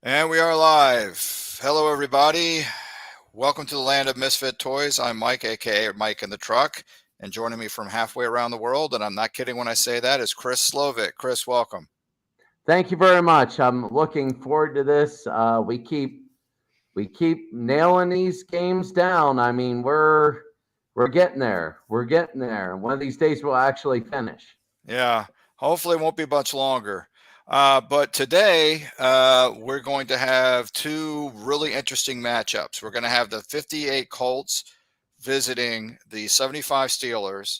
And we are live. Hello, everybody. Welcome to the land of misfit toys. I'm Mike, aka Mike in the Truck, and joining me from halfway around the world, and I'm not kidding when I say that, is Chris Slovic. Chris, welcome. Thank you very much. I'm looking forward to this. We keep nailing these games down. I mean, we're getting there. We're getting there. One of these days we'll actually finish. Yeah, hopefully it won't be much longer. But today we're going to have two really interesting matchups. We're going to have the 58 Colts visiting the 75 Steelers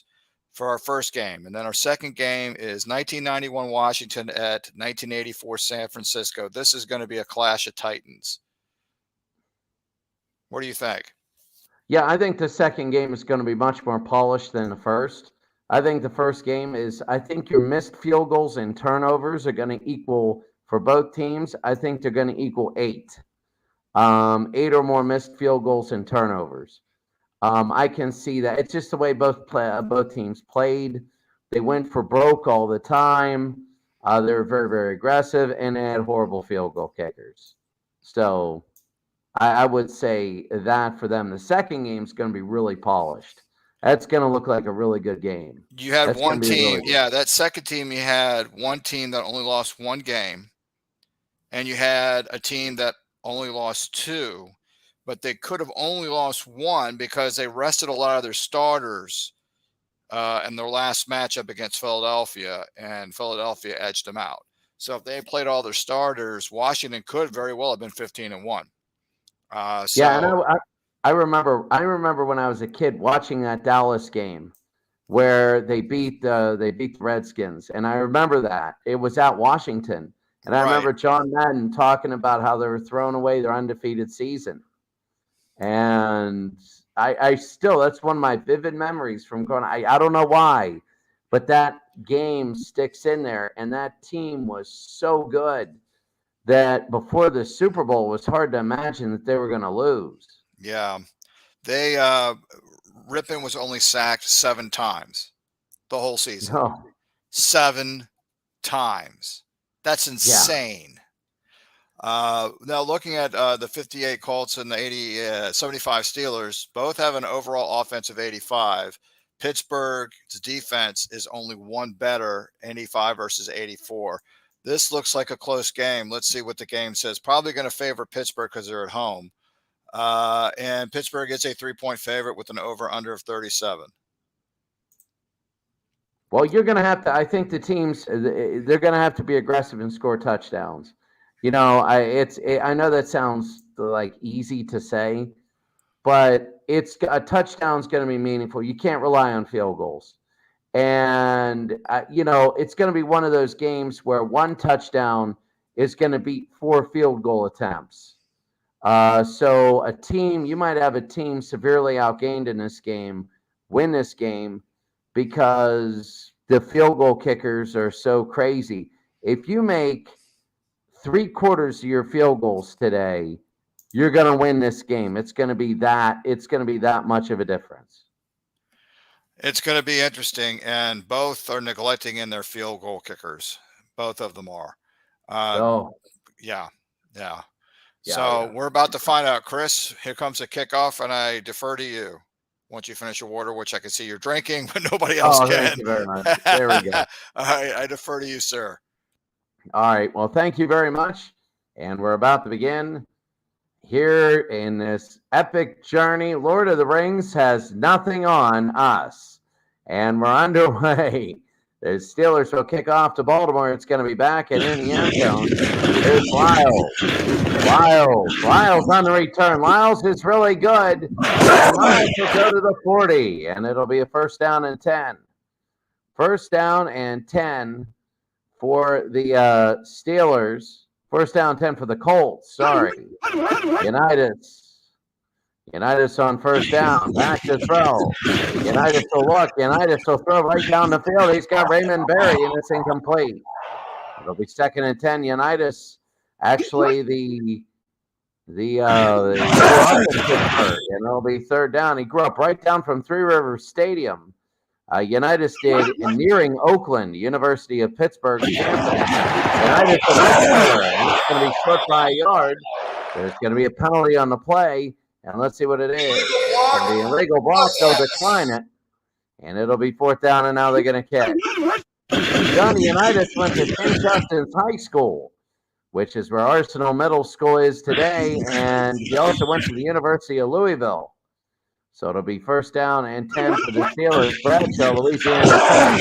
for our first game. And then our second game is 1991 Washington at 1984 San Francisco. This is going to be a clash of titans. What do you think? Yeah, I think the second game is going to be much more polished than the first. I think the first game is, I think your missed field goals and turnovers are going to equal for both teams. I think they're going to equal eight. Eight or more missed field goals and turnovers. I can see that. It's just the way both teams played. They went for broke all the time. They were very, very aggressive, and they had horrible field goal kickers. So I would say that for them. The second game is going to be really polished. That's going to look like a really good game. You had That's one going to be team, really yeah, that second team, you had one team that only lost one game, and you had a team that only lost two, but they could have only lost one because they rested a lot of their starters in their last matchup against Philadelphia, and Philadelphia edged them out. So if they had played all their starters, Washington could very well have been 15-1. Yeah, and So I remember when I was a kid watching that Dallas game where they beat the Redskins, and I remember that it was at Washington, and I right, remember John Madden talking about how they were throwing away their undefeated season, and I still, that's one of my vivid memories from going. I don't know why, but that game sticks in there, and that team was so good that before the Super Bowl it was hard to imagine that they were going to lose. yeah, they Rippon was only sacked 7 times the whole season. No, 7 times. That's yeah, insane. Now, looking at the 58 Colts and the 75 Steelers, both have an overall offense of 85. Pittsburgh's defense is only one better, 85 versus 84. This looks like a close game. Let's see what the game says. Probably going to favor Pittsburgh because they're at home. And Pittsburgh is a 3-point favorite with an over-under of 37. well, you're going to have to. I think the teams they're going to have to be aggressive and score touchdowns. I know that sounds like easy to say, but it's a touchdown's going to be meaningful. You can't rely on field goals, and it's going to be one of those games where one touchdown is going to beat four field goal attempts. So you might have a team severely outgained in this game, win this game because the field goal kickers are so crazy. If you make three-quarters of your field goals today, you're going to win this game. It's going to be that much of a difference. It's going to be interesting, and both are neglecting in their field goal kickers. Both of them are. Oh, Yeah, yeah. yeah, So we're about to find out. Chris, here comes the kickoff, and I defer to you once you finish your water, which I can see you're drinking, but nobody else oh, can. thank you very much. There we go. All right, I defer to you, sir. All right. Well, thank you very much. And we're about to begin here in this epic journey. Lord of the Rings has nothing on us. And we're underway. The Steelers will kick off to Baltimore. It's going to be back and in the end zone. Here's Lyles. Lyles on the return. Lyles is really good. And Lyles will go to the 40. And it'll be a first down and 10. First down and 10 for the Steelers. First down 10 for the Colts. Sorry. Unitas on first down. Back to throw. Unitas will look. Unitas will throw right down the field. He's got Raymond Berry, and it's incomplete. It'll be second and 10. Unitas, actually, the grew up in Pittsburgh, and it'll be third down. He grew up right down from Three Rivers Stadium. Unitas did nearing Oakland, University of Pittsburgh campus. Unitas going to be short by a yard. There's going to be a penalty on the play, and let's see what it is. It's going to be a legal block. They'll decline it, and it'll be 4th down, and now they're going to kick. Johnny Unitas went to St. Justin's High School, which is where Arsenal Middle School is today, and he also went to the University of Louisville. So it'll be 1st down and 10 for the Steelers. Bradshaw, Louisiana Tech.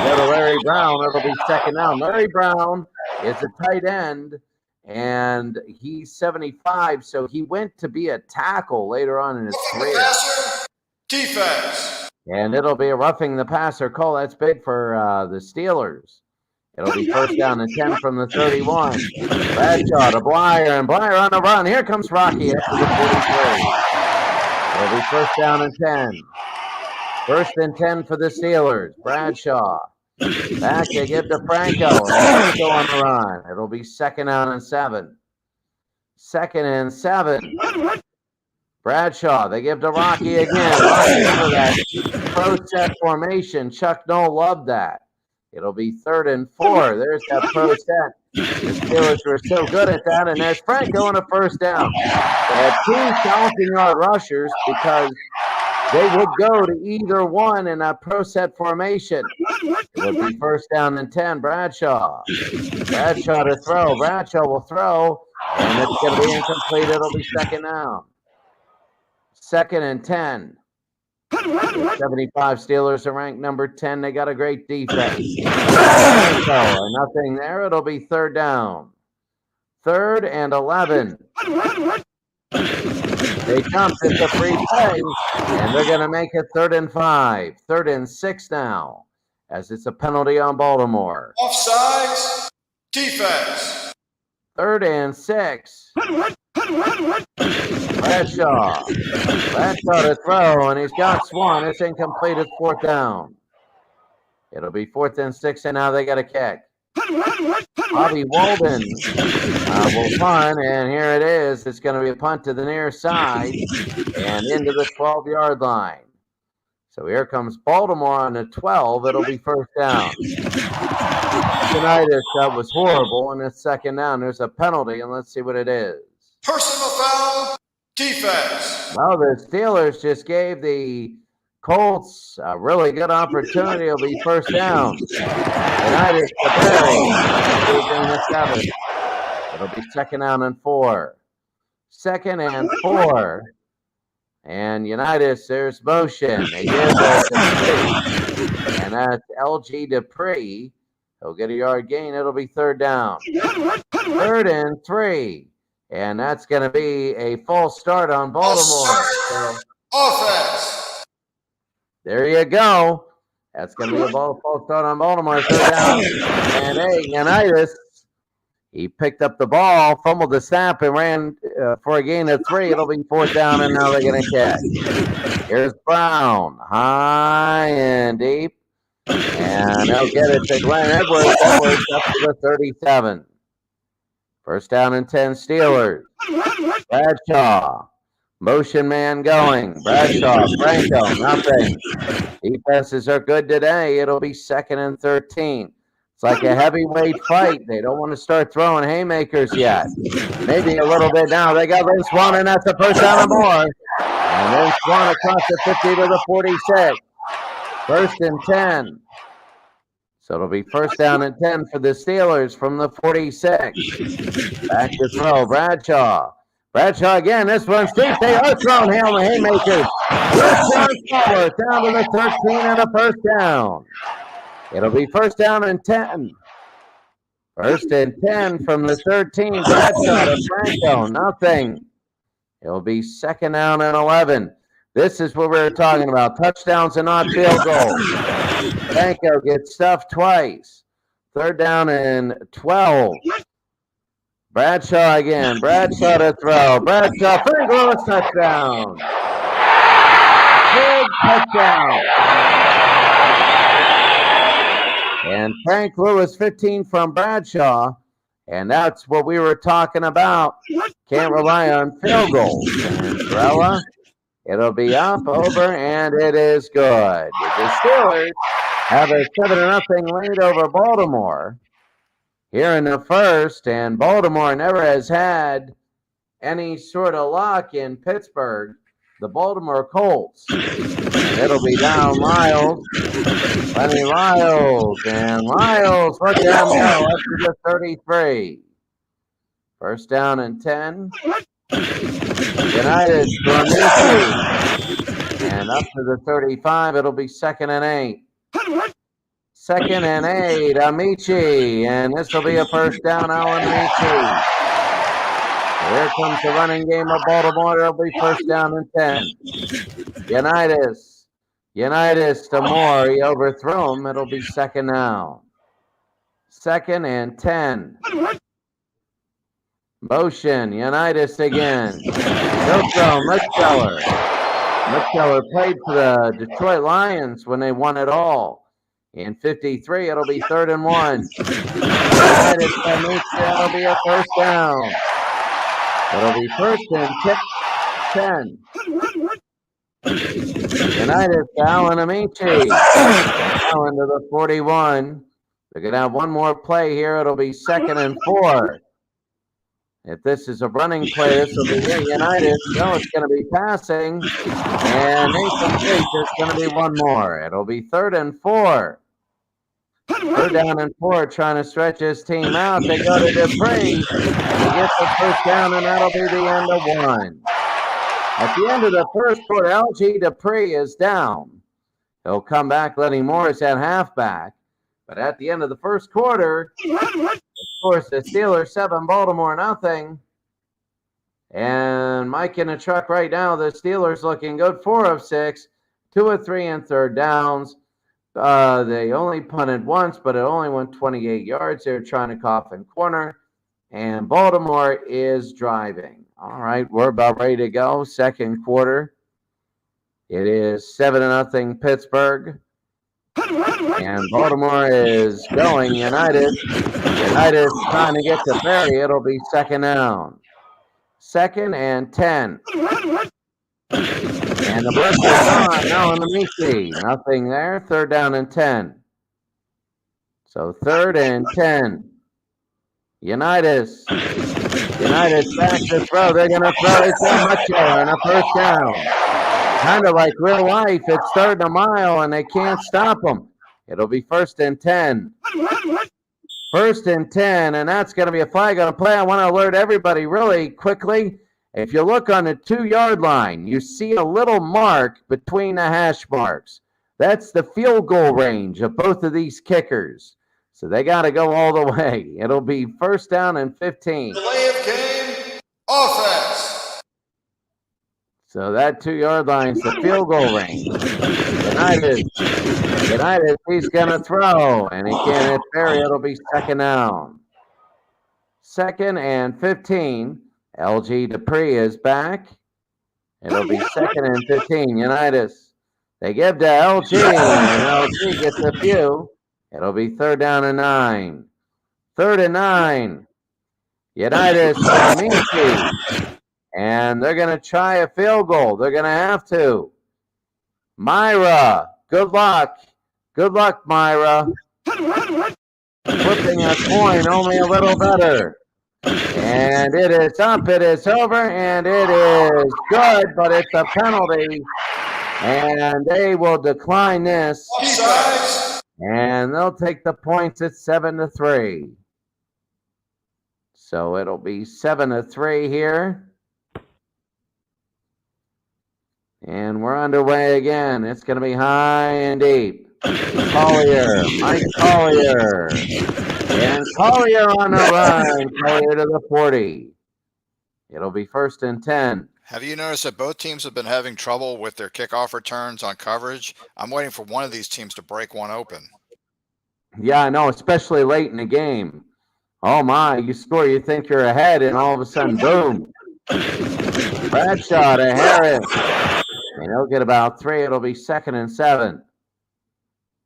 Go to Larry Brown. It'll be 2nd down. Larry Brown is a tight end, and he's 75, so he went to be a tackle later on in his career. Defense. And it'll be a roughing the passer call. That's big for the Steelers. It'll be 1st down and 10 from the 31. Bradshaw to Blyer, and Blyer on the run. Here comes Rocky after the 43. It'll be 1st down and 10. 1st and 10 for the Steelers. Bradshaw. Back they give to Franco. Franco on the run. It'll be 2nd down and 7. 2nd and 7. Bradshaw. They give to Rocky again. Rocky for that pro set formation. Chuck Noll loved that. It'll be 3rd and 4. There's that pro set. The Steelers were so good at that, and there's Franco on a 1st down. They had 2 1,000-yard rushers because they would go to either one in a pro set formation. It would be 1st down and 10. Bradshaw. Bradshaw to throw. Bradshaw will throw, and it's going to be incomplete. It'll be 2nd down. 2nd and 10. The 75 Steelers are ranked number 10. They got a great defense. So nothing there. It'll be 3rd down. 3rd and 11. They jumped. It's a free play, and they're going to make it 3rd and 5. 3rd and 6 now, as it's a penalty on Baltimore. Offsides. Defense. 3rd and 6. Bradshaw. Bradshaw to throw, and he's got Swan. It's incomplete. It's 4th down. It'll be 4th and 6, and now they got a kick. Bobby Walden will punt, and here it is. It's going to be a punt to the near side and into the 12-yard line. So here comes Baltimore on the 12. It'll be 1st down. Unitas, that was horrible, and it's 2nd down. There's a penalty, and let's see what it is. Personal foul. Defense. Well, the Steelers just gave the Colts a really good opportunity. It'll be 1st down. Unitas to Perry. It'll be 2nd down and 4. 2nd and 4. And Unitas, there's motion. They give it to Dupree. And that's LG Dupree. He'll get a yard gain. It'll be 3rd down. 3rd and 3. And that's going to be a false start on Baltimore. So, offense. There you go. That's going to be a false start on Baltimore. 3rd down. And hey, Unitas, he picked up the ball, fumbled the snap, and ran for a gain of 3. It'll be 4th down, and now they're going to catch. Here's Brown. High and deep. And they'll get it to Glenn Edwards. Edwards up to the 37. 1st down and 10 Steelers. Bradshaw. Motion man going. Bradshaw. Franco. Nothing. Defenses are good today. It'll be 2nd and 13. It's like a heavyweight fight. They don't want to start throwing haymakers yet. Maybe a little bit now. They got Lynn Swan, and that's a 1st down and more. And then Swan across the 50 to the 46. 1st and 10. So it'll be 1st down and 10 for the Steelers from the 46. Back to throw. Bradshaw. Bradshaw again. This one's deep. They are throwing hail the haymakers. Down to the 13 and a 1st down. It'll be 1st down and 10. 1st and 10 from the 13. Bradshaw to Franco. Nothing. It'll be 2nd down and 11. This is what we were talking about. Touchdowns and not field goals. Franco gets stuffed twice. 3rd down and 12. Bradshaw again. Bradshaw to throw. Bradshaw, Frank Lewis touchdown. Big touchdown. And Frank Lewis, 15 from Bradshaw. And that's what we were talking about. Can't rely on field goals. And Sorella, it'll be up, over, and it is good. The Steelers have a 7-0 lead over Baltimore. here in the first, and Baltimore never has had any sort of luck in Pittsburgh. The Baltimore Colts. It'll be down Lyles. Lenny Lyles. And Lyles, look at him go up to the 33. First down and 10. United to Amici. And up to the 35. It'll be 2nd and 8. 2nd and 8. Amici. And this will be a first down, Alan Amici. Here comes the running game of Baltimore. It'll be first down and 10. Unitas to Moore. He overthrew him. It'll be 2nd down. 2nd and 10. Motion. Unitas again. He'll throw Mitcheller. Mitcheller played for the Detroit Lions when they won it all. In 53, it'll be 3rd and 1. Unitas to Mitchell. It'll be a first down. It'll be 1st and 10. United to Alan Amici. Allen to the 41. They're going to have one more play here. It'll be 2nd and 4. If this is a running play, this will be here. United. No, it's going to be passing. And incomplete. There's going to be one more. It'll be 3rd and 4. 3rd down and 4, trying to stretch his team out. They go to Dupree. He gets the first down, and that'll be the end of 1. At the end of the first quarter, LG Dupree is down. He'll come back, Lenny Morris at halfback. But at the end of the first quarter, of course, the Steelers 7, Baltimore nothing. And Mike in the truck right now, the Steelers looking good, 4 of 6, 2 of 3 in 3rd downs. They only punted once, but it only went 28 yards. They're trying to coffin corner. And Baltimore is driving. All right, we're about ready to go. Second quarter. It is 7-0 Pittsburgh. And Baltimore is going. United trying to get to Barry. It'll be 2nd down. 2nd and 10. And the blitz is on. Now in the Amici. Nothing there. 3rd down and 10. So 3rd and 10. Unitas back to throw. They're going to throw it to Mitchell and a first down. Kind of like real life. It's 3rd and a mile, and they can't stop them. It'll be 1st and 10. 1st and 10, and that's going to be a flag on a play. I want to alert everybody really quickly. If you look on the 2-yard line, you see a little mark between the hash marks. That's the field goal range of both of these kickers. So they got to go all the way. It'll be 1st down and 15. Delay of game, offense. So that 2-yard line is the field goal range. United, he's going to throw, and he can't hit Barry. It'll be 2nd down. 2nd and 15. LG Dupree is back. It'll be 2nd and 15. Unitas. They give to LG, and LG gets a few. It'll be 3rd down and 9. 3rd and 9. Unitas Amici. And they're going to try a field goal. They're going to have to. Myra, good luck. Good luck, Myra. Flipping a coin, only a little better. And it is up, it is over, and it is good, but it's a penalty. And they will decline this. And they'll take the points at 7-3. So it'll be 7-3 here. And we're underway again. It's going to be high and deep. Collier, Mike Collier. And Collier on the run. Collier to the 40. It'll be 1st and 10. Have you noticed that both teams have been having trouble with their kickoff returns on coverage? I'm waiting for one of these teams to break one open. Yeah, I know, especially late in the game. Oh, my, you score, you think you're ahead, and all of a sudden, boom. Bradshaw to Harris. And he'll get about 3. It'll be 2nd and 7.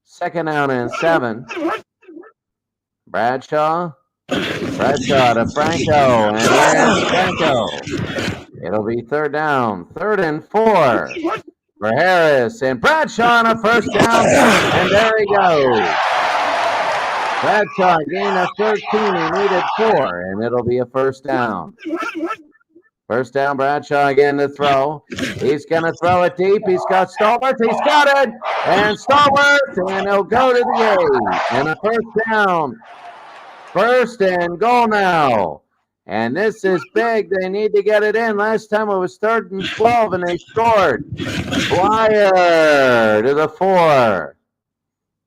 2nd down and 7. Bradshaw to Franco. And here's Franco. It'll be 3rd down. 3rd and 4 for Harris. And Bradshaw on a first down. And there he goes. Bradshaw gained a 13. He needed 4, and it'll be a first down. First down, Bradshaw again to throw. He's going to throw it deep. He's got Stallworth. He's got it. And Stallworth, and he'll go to the 8. And a first down. First and goal now. And this is big. They need to get it in. Last time it was 3rd and 12, and they scored. Flyer to the 4.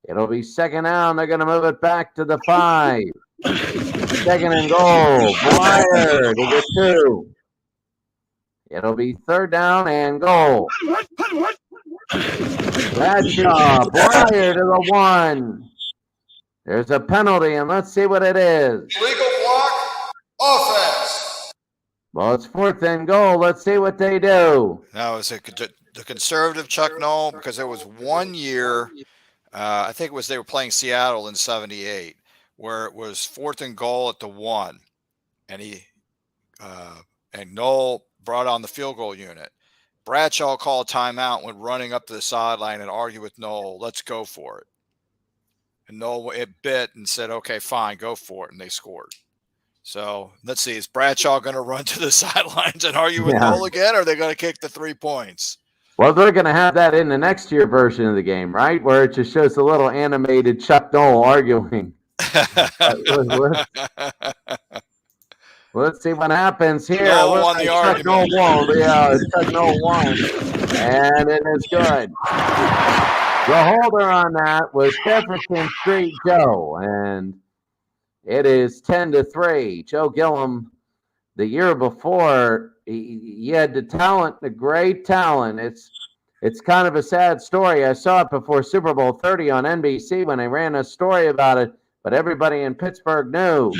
It'll be second down. They're going to move it back to the 5. Second and goal. Flyer to the 2. It'll be 3rd down and goal. Bradshaw, Blyer to the 1. There's a penalty, and let's see what it is. Legal block, offense. Well, it's 4th and goal. Let's see what they do. Now, is it the conservative Chuck Noll? Because there was one year, I think it was they were playing Seattle in '78, where it was 4th and goal at the 1, and and Noll brought on the field goal unit. Bradshaw called timeout, went running up to the sideline and argued with Noll, let's go for it. And Noll, it bit and said, okay, fine, go for it. And they scored. So let's see, is Bradshaw going to run to the sidelines and argue with Noll again, or are they going to kick the 3 points? Well, they're going to have that in the next year version of the game, right? Where it just shows a little animated Chuck Noll arguing. Let's see what happens here. Noll won the argument. Chuck Noll won. And it is good. The holder on that was Jefferson Street Joe. And it is 10-3. Joe Gillum, the year before, he had the talent, the great talent. It's kind of a sad story. I saw it before Super Bowl 30 on NBC when they ran a story about it, but everybody in Pittsburgh knew.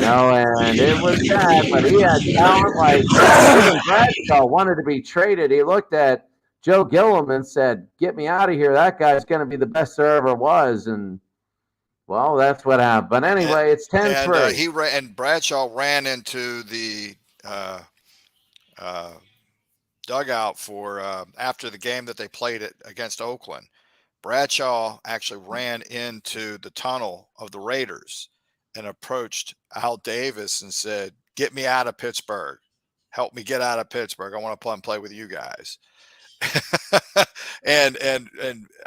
And it was sad, but he had talent. Like even Bradshaw wanted to be traded. He looked at Joe Gillum and said, "Get me out of here. That guy's going to be the best there ever was." And well, that's what happened. But anyway, it's 10-3. And Bradshaw ran into the dugout for after the game that they played it against Oakland. Bradshaw actually ran into the tunnel of the Raiders and approached Al Davis and said, get me out of Pittsburgh. Help me get out of Pittsburgh. I want to play with you guys. and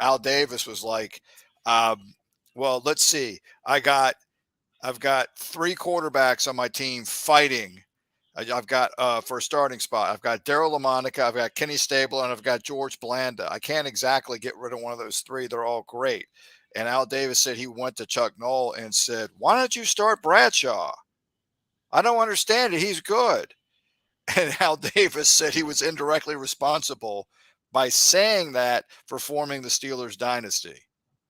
Al Davis was like, well, let's see. I've got 3 quarterbacks on my team fighting. I've got for a starting spot, I've got Darryl LaMonica, I've got Kenny Stabler, and I've got George Blanda. I can't exactly get rid of one of those 3. They're all great. And Al Davis said he went to Chuck Noll and said, why don't you start Bradshaw? I don't understand it. He's good. And Al Davis said he was indirectly responsible by saying that for forming the Steelers dynasty.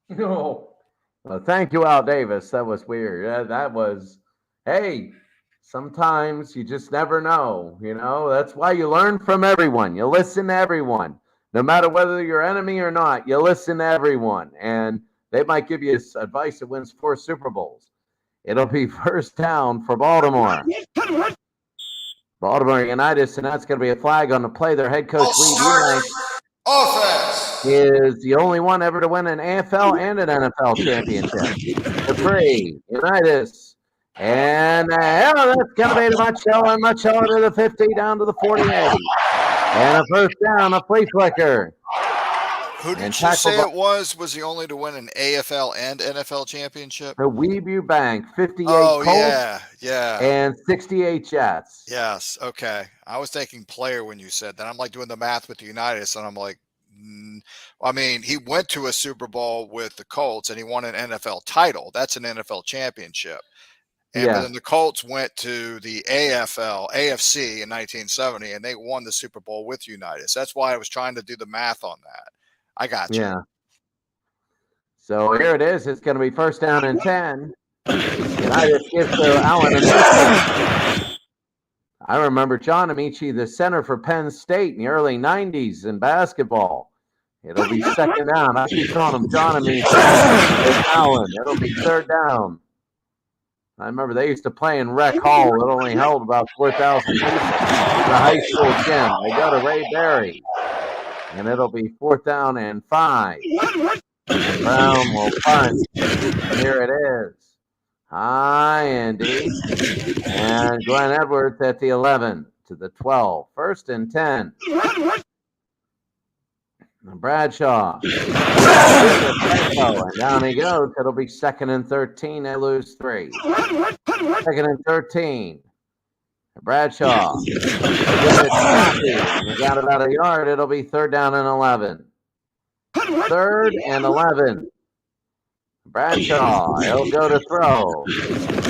No. Well, thank you, Al Davis. That was weird. That was, hey, sometimes you just never know. That's why you learn from everyone. You listen to everyone. No matter whether you're enemy or not, you listen to everyone. And they might give you advice that wins 4 Super Bowls. It'll be first down for Baltimore. Baltimore United, and that's going to be a flag on the play. Their head coach, Lee Eubanks, is the only one ever to win an AFL and an NFL championship. The 3, United. And that's going to be much lower to the 50, down to the 48. And a first down, a flea flicker. Who did you say it was the only to win an AFL and NFL championship? The Weebu Bank, 58 Colts and 68 Jets. Yes, okay. I was thinking player when you said that. I'm like doing the math with the United, and I'm like, I mean, he went to a Super Bowl with the Colts, and he won an NFL title. That's an NFL championship. And then the Colts went to the AFC in 1970, and they won the Super Bowl with United. So that's why I was trying to do the math on that. I got you. Yeah. So here it is. It's going to be first down and 10. United gives to Alan Amici. I remember John Amici, the center for Penn State in the early 90s in basketball. It'll be second down. I keep calling him John Amici. It's Alan. It'll be third down. I remember they used to play in Rec Hall. It only held about 4,000 people in the high school gym. They go to Ray Berry. And it'll be fourth down and 5. And Brown will punt. And here it is. high and deep. And Glenn Edwards at the 11 to the 12. 1st and 10. Bradshaw. And down he goes. It'll be 2nd and 13. They lose 3. 2nd and 13. Bradshaw. They got about a yard. It'll be 3rd down and 11. 3rd and 11. Bradshaw. He'll go to throw.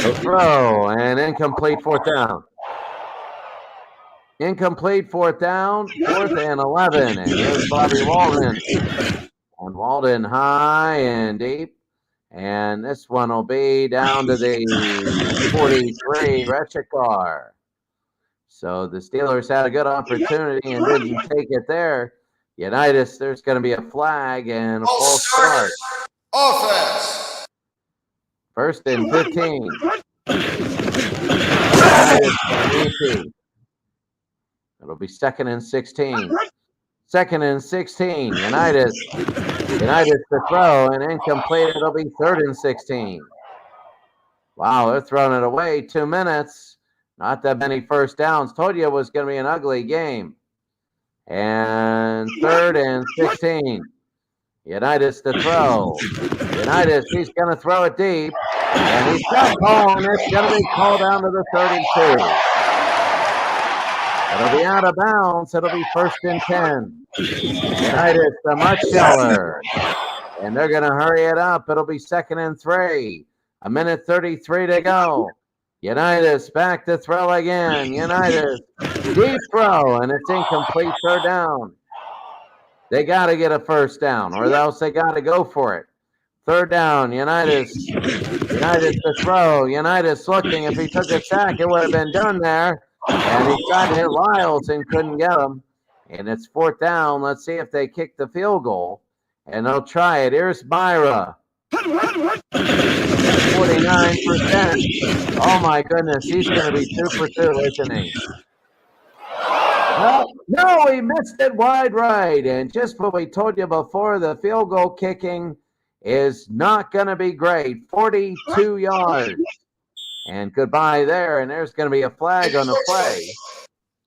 He'll throw and incomplete 4th down. Incomplete 4th down. 4th and 11. And here's Bobby Walden. And Walden high and deep. And this one will be down to the 43, Rechikar. So the Steelers had a good opportunity and didn't take it there. Unitas, there's going to be a flag and a false start. Offense. 1st and 15. It'll be 2nd and 16. 2nd and 16. Unitas to throw and incomplete. It'll be 3rd and 16. Wow, they're throwing it away. 2 minutes. Not that many first downs. Told you it was going to be an ugly game. And 3rd and 16. Unitas to throw. Unitas, he's going to throw it deep. And he's got call, and it's going to be called down to the 32. It'll be out of bounds. It'll be 1st and 10. Unitas to Mutcheller. And they're going to hurry it up. It'll be 2nd and 3. 1:33 to go. Unitas back to throw again. Unitas deep throw, and it's incomplete. 3rd down. They got to get a 1st down, or else they got to go for it. 3rd down. Unitas to throw. Unitas looking. If he took a sack, it would have been done there. And he tried to hit Lyles and couldn't get him. And it's 4th down. Let's see if they kick the field goal. And they'll try it. Here's Myra. 49%. Oh, my goodness. He's going to be 2 for 2, isn't he? No, he missed it wide right. And just what we told you before, the field goal kicking is not going to be great. 42 yards. And goodbye there. And there's going to be a flag on the play.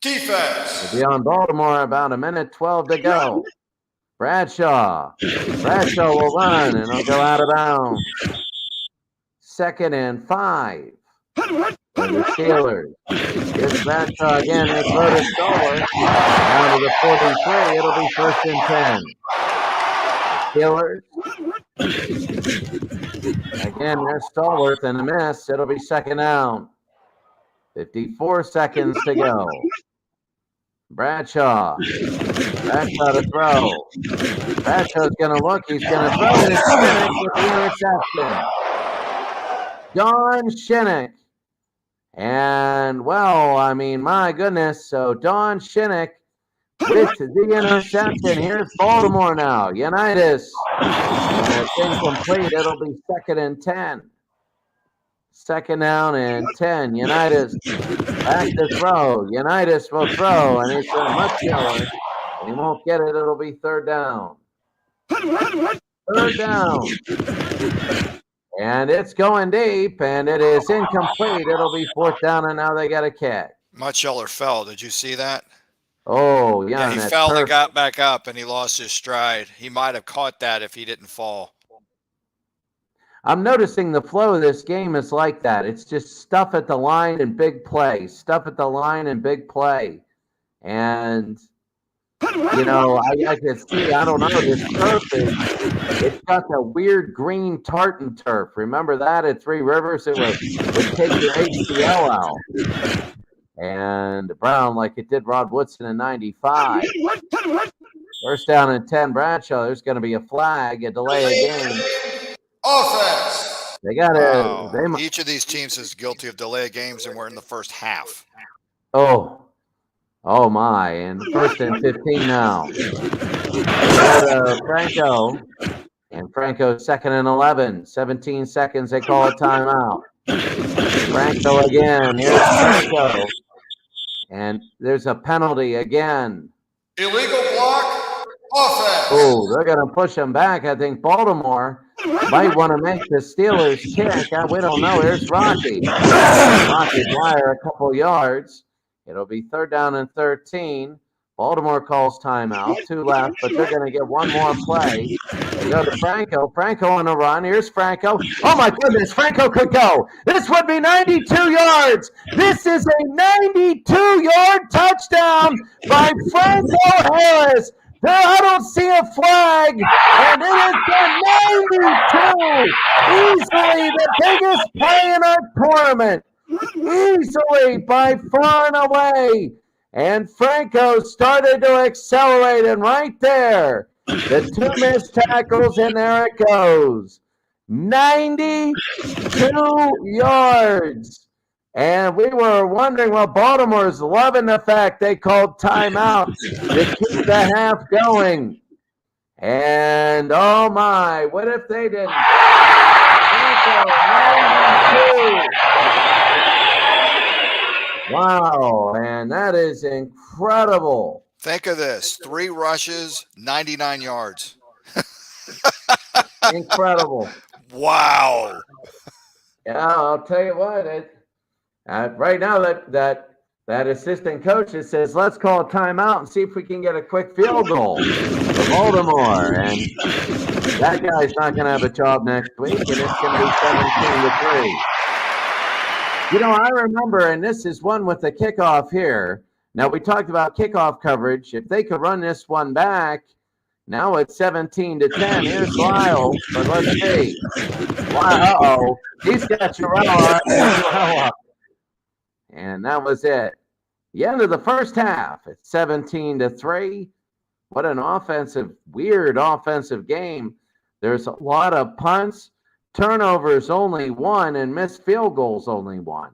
Defense. It'll be on Baltimore, about 1:12 to go. Bradshaw will run, and he'll go out of bounds. 2nd and 5 for the Steelers. Here's Bradshaw again. They throw to Stallworth. Down to the 43. It'll be 1st and 10. Steelers. Again, there's Stallworth and a miss. It'll be 2nd down. 54 seconds to go. Bradshaw to throw. Bradshaw's going to look. He's going to throw it. It's Shinnick with the interception. Don Shinnick. And, well, I mean, my goodness. So Don Shinnick with the interception. Here's Baltimore now. Unitas. And it's incomplete. It'll be 2nd and 10. 2nd down and 10. Unitas back to throw. Unitas will throw, and he's a much yellow. And he won't get it. It'll be 3rd down. 3rd down. And it's going deep, and it is incomplete. It'll be 4th down, and now they got a catch. Mutcheller fell. Did you see that? Oh, yeah. He fell and got back up, and he lost his stride. He might have caught that if he didn't fall. I'm noticing the flow of this game is like that. It's just stuff at the line and big play. Stuff at the line and big play. And, you know, I can see, I don't know, this turf it's got that weird green tartan turf. Remember that at Three Rivers? It would take your ACL out. And Brown, like it did Rod Woodson in 95. 1st down and 10, Bradshaw. There's going to be a flag, a delay of game. Offense. They got to. Each of these teams is guilty of delay of games, and we're in the first half. Oh my! And 1st and 15 now. Franco, and Franco 2nd and 11. 17 seconds. They call a timeout. Franco again. Here's Franco, and there's a penalty again. Illegal block. Offense. Oh, they're going to push him back. I think Baltimore. might want to make the Steelers kick. We don't know. Here's Rocky. Rocky Dwyer a couple yards. It'll be 3rd down and 13. Baltimore calls timeout. 2 left, but they're going to get one more play. They go to Franco. Franco on a run. Here's Franco. Oh, my goodness. Franco could go. This would be 92 yards. This is a 92-yard touchdown by Franco Harris. There, I don't see a flag, and it is the 92. Easily the biggest play in our tournament. Easily by far and away. And Franco started to accelerate, and right there, the 2 missed tackles, and there it goes. 92 yards. And we were wondering, well, Baltimore's loving the fact they called timeout to keep the half going. And, oh, my, what if they didn't? Franco, 92. Wow, and that is incredible. Think of this: 3 rushes, 99 yards. Incredible. Wow. Yeah, I'll tell you what. Right now, that assistant coach says, let's call a timeout and see if we can get a quick field goal for Baltimore. And that guy's not going to have a job next week, and it's going to be 17-3. You know, I remember, and this is one with the kickoff here. Now, we talked about kickoff coverage. If they could run this one back, now it's 17-10. Here's Lyle, but let's see. Uh-oh. He's got Jarrell. And that was it. The end of the first half. It's 17-3. What an weird offensive game. There's a lot of punts. Turnovers only 1, and missed field goals only 1.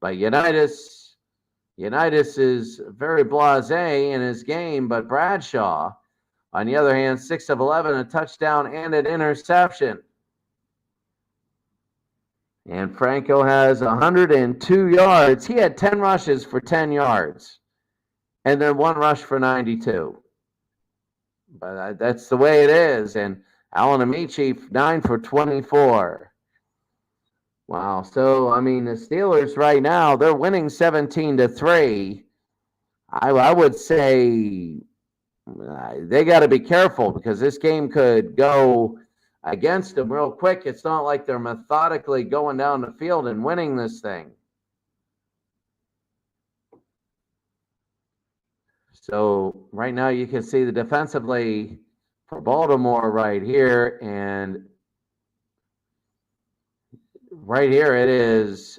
But Unitas is very blasé in his game, but Bradshaw, on the other hand, 6 of 11, a touchdown and an interception. And Franco has 102 yards. He had 10 rushes for 10 yards, and then 1 rush for 92. But that's the way it is. And Alan Amici, 9 for 24. Wow. So, I mean, the Steelers right now, they're winning 17-3. I would say they got to be careful because this game could go against them real quick. It's not like they're methodically going down the field and winning this thing. So, right now, you can see the defensively for Baltimore right here, and right here it is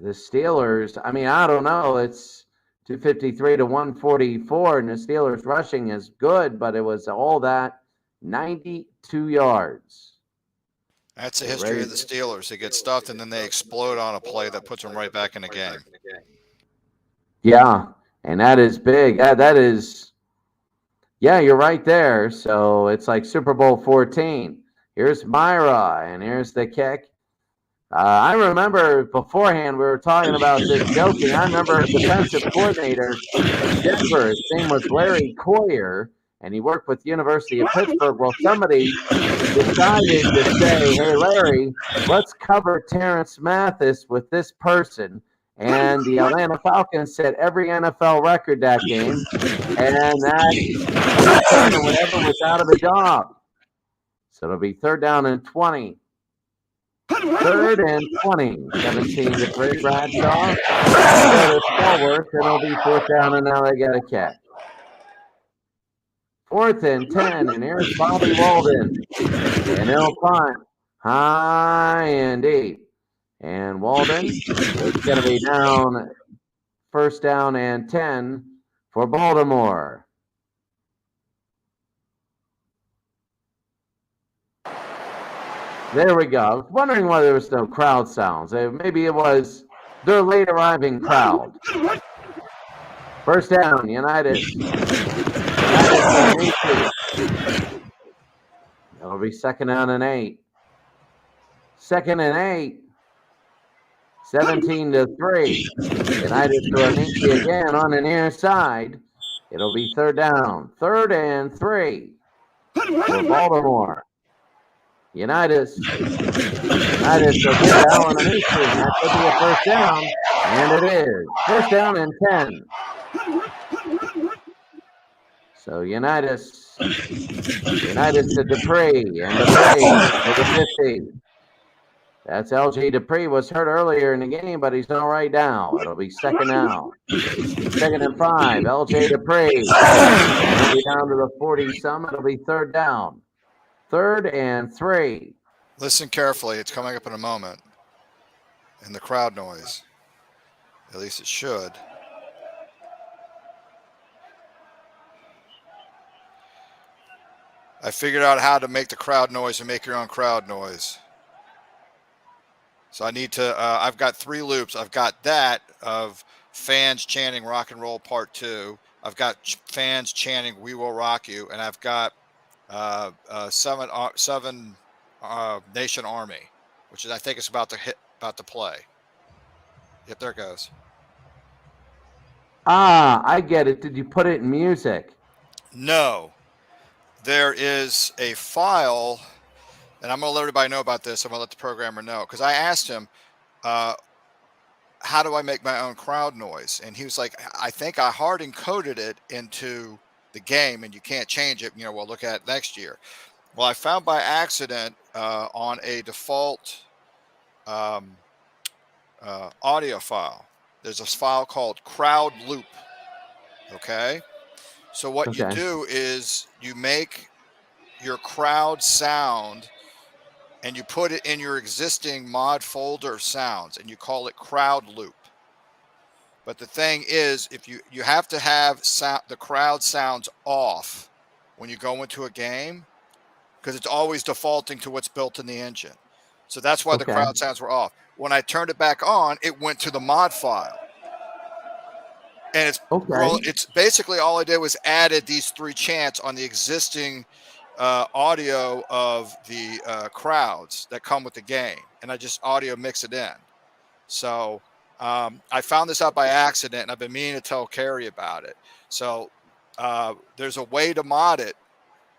the Steelers. I mean, I don't know. It's 253-144, and the Steelers rushing is good, but it was all that 92 yards. That's the history of the Steelers. They get stuffed, and then they explode on a play that puts them right back in the game. Yeah, and that is big. That is... Yeah, you're right there. So it's like Super Bowl 14. Here's Myra, and here's the kick. I remember beforehand we were talking about this joking. I remember a defensive coordinator in Denver. His name was Larry Coyer, and he worked with the University of Pittsburgh. Well, somebody decided to say, hey, Larry, let's cover Terrence Mathis with this person. And the Atlanta Falcons set every NFL record that game, and that whatever was out of a job. So it'll be 3rd down and 20. 3rd and 20. 17-3. Bradshaw. Go to Stallworth, and it'll be 4th down, and now they got a kick. 4th and 10, and here's Bobby Walden, and he'll punt high and deep. And Walden is going to be down, 1st down and 10 for Baltimore. There we go. I was wondering why there was no crowd sounds. Maybe it was their late arriving crowd. 1st down, United. That'll be 2nd down and 8. 2nd and 8. 17-3. United to Amici again on the near side. It'll be 3rd down. 3rd and 3 for Baltimore. Unitas. Unitas will give to Allen Amici, and that could be a first down. And it is. First down and 10. So Unitas to Dupree, and Dupree to the 50. That's LJ Dupree. Was hurt earlier in the game, but he's all right now. It'll be second down. Second and 5. LJ Dupree. It'll be down to the 40-some. It'll be third down. Third and 3. Listen carefully. It's coming up in a moment. And the crowd noise. At least it should. I figured out how to make the crowd noise and make your own crowd noise. So I need to, I've got 3 loops. I've got that of fans chanting Rock and Roll Part 2. I've got fans chanting We Will Rock You. And I've got seven Nation Army, which is, I think it's about to play. Yep, there it goes. Ah, I get it. Did you put it in music? No. There is a file, and I'm going to let everybody know about this. I'm going to let the programmer know, because I asked him, how do I make my own crowd noise? And he was like, I think I hard encoded it into the game, and you can't change it. We'll look at it next year. Well, I found by accident on a default audio file. There's a file called Crowd Loop. Okay. So what you do is you make your crowd sound and you put it in your existing mod folder of sounds and you call it Crowd Loop. But the thing is, if you have to have the crowd sounds off when you go into a game, because it's always defaulting to what's built in the engine. So that's why the crowd sounds were off. When I turned it back on, it went to the mod file. And it's basically all I did was added these 3 chants on the existing audio of the crowds that come with the game. And I just audio mix it in. So I found this out by accident, and I've been meaning to tell Carrie about it. So there's a way to mod it.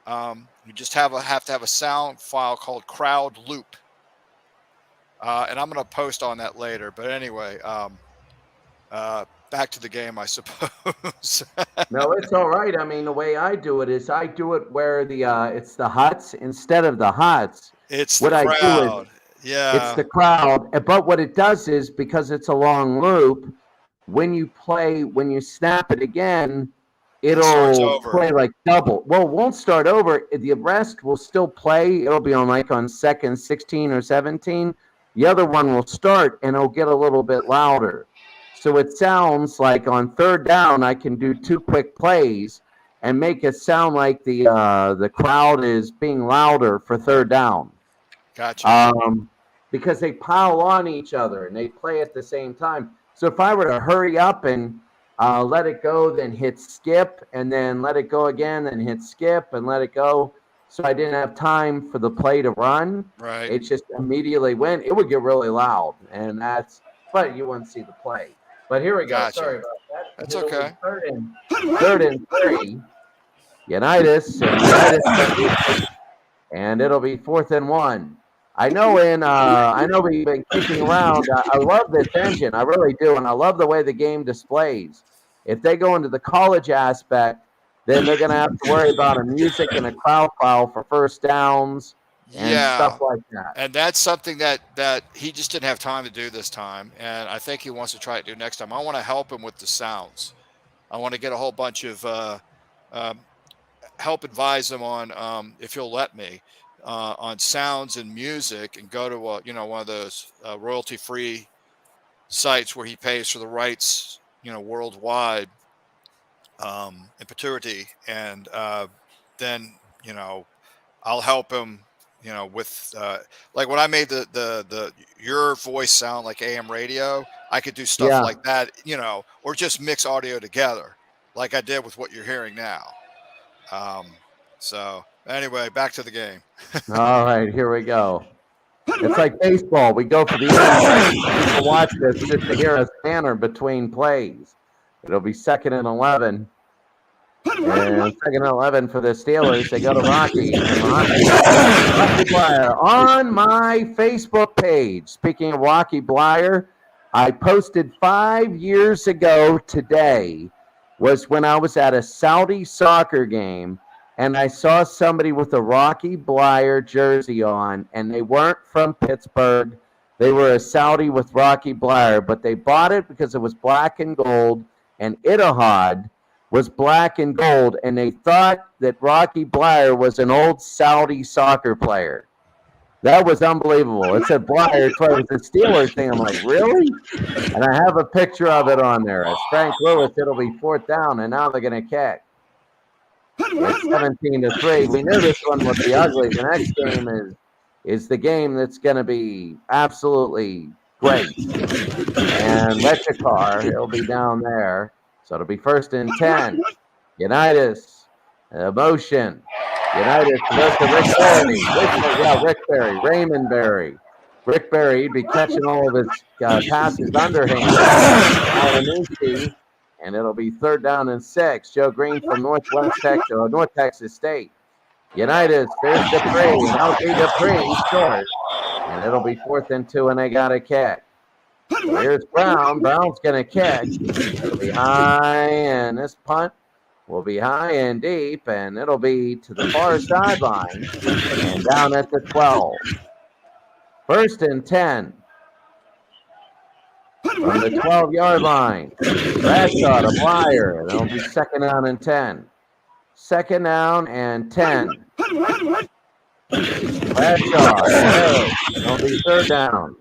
You just have to have a sound file called Crowd Loop. And I'm going to post on that later. But anyway, back to the game, I suppose. No, it's all right. I mean, the way I do it is I do it where it's the huts instead of the huts. It's what the crowd. It's the crowd. But what it does is, because it's a long loop, when you snap it again, it'll play like double. Well, it won't start over. The rest will still play. It'll be on second 16 or 17. The other one will start, and it'll get a little bit louder. So it sounds like on third down, I can do 2 quick plays and make it sound like the crowd is being louder for third down. Gotcha. Because they pile on each other and they play at the same time. So if I were to hurry up and let it go, then hit skip, and then let it go again, then hit skip and let it go, so I didn't have time for the play to run. Right. It just immediately went. It would get really loud, but you wouldn't see the play. But here we go. Gotcha. Sorry about that. That's okay. Third and 3. Unitas, and it'll be 4th and 1. I know we've been kicking around. I love this engine. I really do, and I love the way the game displays. If they go into the college aspect, then they're going to have to worry about a music and a crowd file for first downs and stuff like that. And that's something that he just didn't have time to do this time, and I think he wants to try to do next time. I want to help him with the sounds. I want to get a whole bunch of help advise him on, if he'll let me, on sounds and music, and go to one of those royalty-free sites where he pays for the rights, worldwide, in perpetuity, and then I'll help him, with like when I made the your voice sound like AM radio, I could do stuff like that, or just mix audio together, like I did with what you're hearing now. So anyway, back to the game. All right, here we go. It's like baseball. We go for the end. People watch this just to hear us banner between plays. It'll be 2nd and 11. And second and 11 for the Steelers. They go to Rocky. And Rocky Blyer on my Facebook page. Speaking of Rocky Blyer, I posted 5 years ago today was when I was at a Saudi soccer game and I saw somebody with a Rocky Blyer jersey on, and they weren't from Pittsburgh. They were a Saudi with Rocky Blyer, but they bought it because it was black and gold, and Itihad was black and gold, and they thought that Rocky Blyer was an old Saudi soccer player. That was unbelievable. It said Blyer, so it was a Steelers thing. I'm like, really? And I have a picture of it on there. As Frank Lewis, it'll be 4th down, and now they're going to kick. It's 17-3. We knew this one would be ugly. The next game is the game that's going to be absolutely great. And Lechikar, he'll be down there. So it'll be 1st and 10. Unitas, motion. Unitas goes to Rick Berry. Rick Berry. Raymond Berry. Rick Berry, he'd be catching all of his passes underhand. And it'll be 3rd down and 6. Joe Green from North Texas State. Unitas, there's Dupree. That'll be Dupree, short. And it'll be 4th and 2, and they got a kick. So here's Brown. Brown's going to kick. It'll be high, and this punt will be high and deep, and it'll be to the far sideline and down at the 12. 1st and 10. From the 12-yard line. Bradshaw to Blyer, and it'll be 2nd down and 10. 2nd down and 10. Bradshaw, it'll be 3rd down.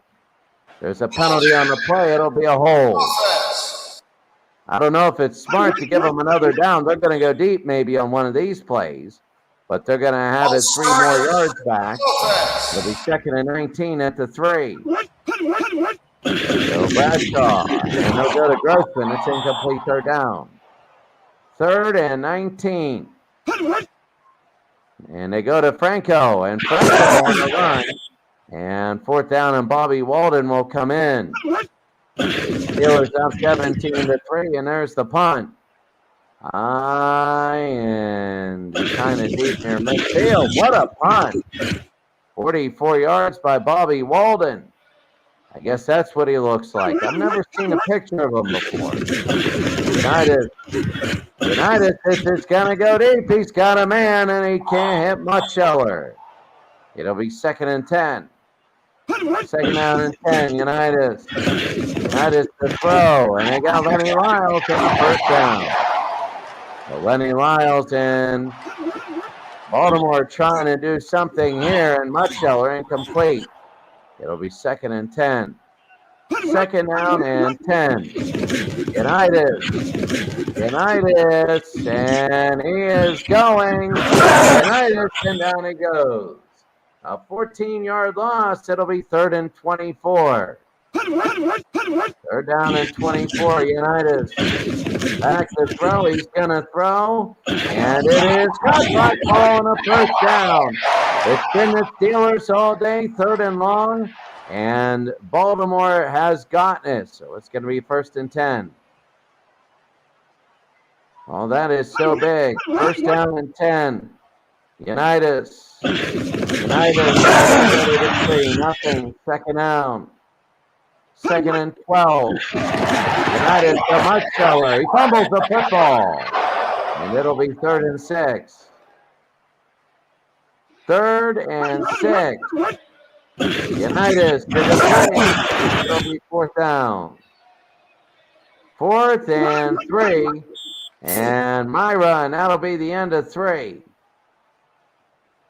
There's a penalty on the play. It'll be a hold. I don't know if it's smart to give them another down. They're going to go deep maybe on one of these plays, but they're going to have it 3 more yards back. It'll be 2nd and 19 at the 3. So Bradshaw, and they'll go to Grossman. It's incomplete, 3rd down. 3rd and 19. And they go to Franco, and Franco on the run. And 4th down, and Bobby Walden will come in. Steelers up 17-3, and there's the punt. And kind of deep near midfield. What a punt! 44 yards by Bobby Walden. I guess that's what he looks like. I've never seen a picture of him before. United, this is going to go deep. He's got a man, and he can't hit Mutcheller. It'll be 2nd and 10. 2nd down and 10, United. United to throw, and they got Lenny Lyles on the 1st down. So Lenny Lyles and Baltimore trying to do something here, and Mutcheller incomplete. It'll be 2nd and 10. 2nd down and 10. United, and he is going. United, and down he goes. A 14-yard loss. It'll be 3rd and 24. 3rd down and 24. United back to throw. He's going to throw. And it is caught by Paul on a 1st down. It's been the Steelers all day, 3rd and long. And Baltimore has gotten it. So it's going to be 1st and 10. Oh, that is so big. 1st down and 10. United, nothing. 2nd down. 2nd and 12. United to Mutcheller. He fumbles the football. And it'll be 3rd and 6. 3rd and 6. United to the plane. It'll be 4th down. 4th and 3. And Myra, and that'll be the end of 3.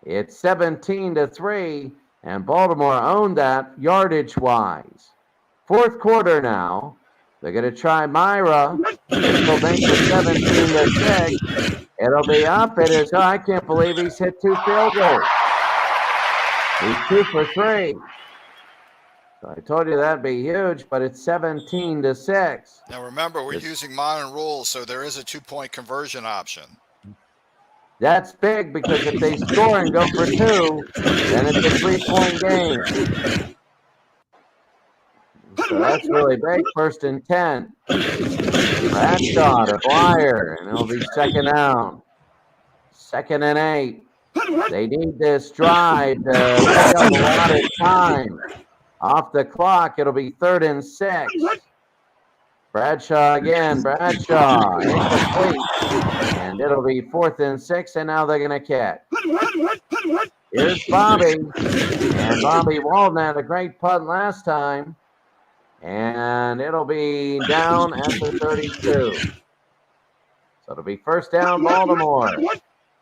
It's 17-3, and Baltimore owned that yardage-wise. 4th quarter now. They're going to try Myra. It'll make it 17-6. It'll be up. It is. Oh, I can't believe he's hit 2 field goals. He's 2 for 3. So I told you that'd be huge, but it's 17-6. Now remember, we're using modern rules, so there is a 2-point conversion option. That's big because if they score and go for 2, then it's a 3-point game. So that's really big. 1st and 10. Bradshaw to Blyer, and it'll be second down. 2nd and 8. They need this drive to pick up a lot of time. Off the clock, it'll be 3rd and 6. Bradshaw again. Bradshaw incomplete. And it'll be 4th and 6, and now they're going to kick. Here's Bobby. And Bobby Walden had a great punt last time. And it'll be down at the 32. So it'll be 1st down, Baltimore.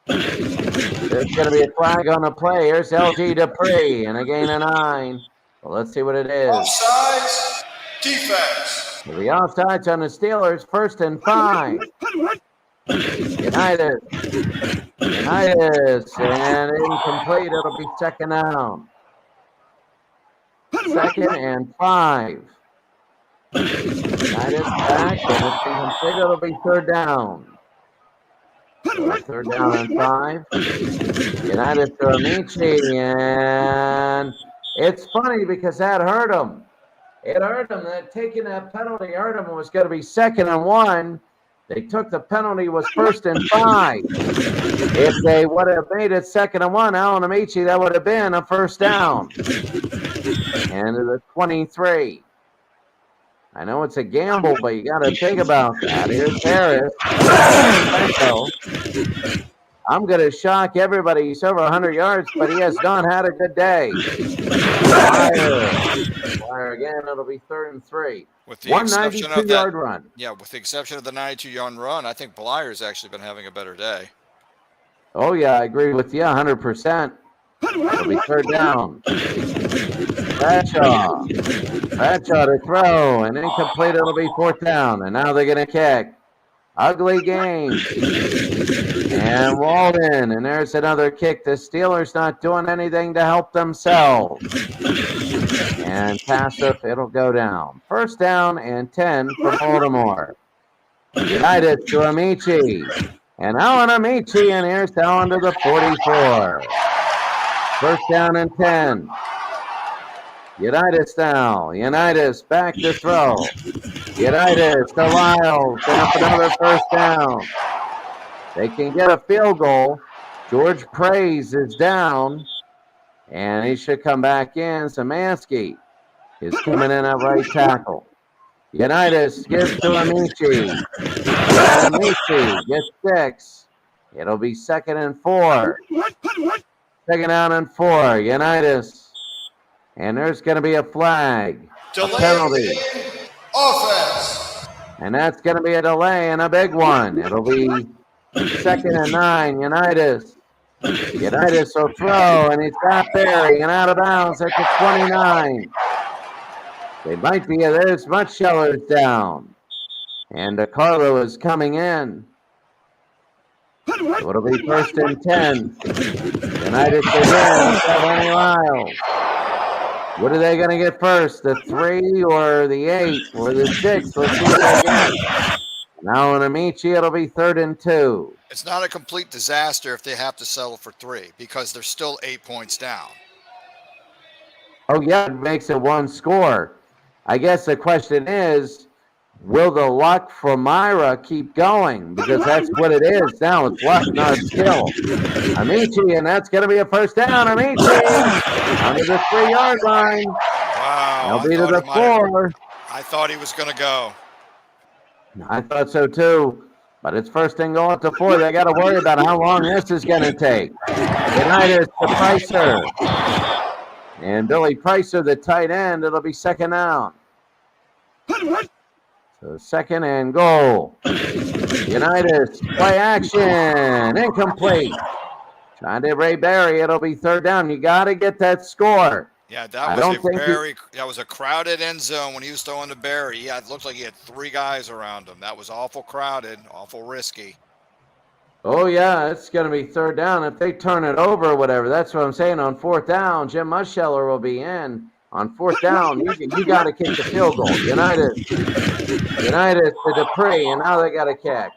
There's going to be a flag on the play. Here's LG Dupree, and a gain of 9. Well, let's see what it is. Offsides, defense. The offsides on the Steelers, 1st and 5. United, and incomplete. It'll be 2nd down. 2nd and 5. United back, and it's incomplete. It'll be 3rd down. 3rd down and 5. United to Amici, and it's funny because that hurt him. It hurt him. That taking that penalty hurt him. It was going to be 2nd and 1. They took the penalty, was 1st and 5. If they would have made it 2nd and 1, Alan Amici, that would have been a 1st down. And to the 23. I know it's a gamble, but you got to think about that. Here's Harris. I'm going to shock everybody. He's over 100 yards, but he has not had a good day. Fire again. It'll be 3rd and 3. With the exception of 192-yard run. Yeah, with the exception of the 92-yard run, I think Blyer's actually been having a better day. Oh, yeah, I agree with you 100%. It'll be 3rd down. Bradshaw to throw, and incomplete. It'll be 4th down, and now they're going to kick. Ugly game. And Walden, and there's another kick. The Steelers not doing anything to help themselves. And passive, it'll go down. 1st down and 10 for Baltimore. United to Amici. And Alan Amici, and here's down to the 44. 1st down and 10. Unitas now. Unitas back to throw. Unitas to Lyles. And up another 1st down. They can get a field goal. George Praise is down. And he should come back in. Samansky is coming in at right tackle. Unitas gives to Amici. And Amici gets 6. It'll be 2nd and 4. 2nd down and 4. Unitas. And there's going to be a flag. A penalty. Offense. And that's going to be a delay and a big one. It'll be 2nd and 9. Unitas. Unitas will throw, and he's got Barry and out of bounds at the 29. They might be. There's Mutscheller's down. And DeCarlo is coming in. So it'll be 1st and 10. Unitas again. Lenny Lyles. What are they going to get first? The 3 or the 8 or the 6? Let's see what they get. Now in Amici, it'll be 3rd and 2. It's not a complete disaster if they have to settle for 3 because they're still 8 points down. Oh, yeah, it makes it 1 score. I guess the question is, will the luck for Myra keep going? Because that's what it is now. It's luck, not skill. Amici, and that's going to be a 1st down. Amici under the 3-yard line. Wow. They'll be to the 4. I thought he was going to go. I thought so too. But it's 1st and goal to 4. They got to worry about how long this is going to take. United to Pricer. And Billy Pricer, the tight end. It'll be 2nd down. So 2nd and goal. United play action. Incomplete. Trying to Ray Barry. It'll be 3rd down. You got to get that score. Yeah, that was a crowded end zone when he was throwing to Barry. Yeah, it looked like he had 3 guys around him. That was awful crowded, awful risky. Oh, yeah, it's going to be 3rd down. If they turn it over or whatever, that's what I'm saying. On 4th down, Jim Muscheller will be in. On 4th down, you got to kick the field goal. United to Dupree, and now they got to kick.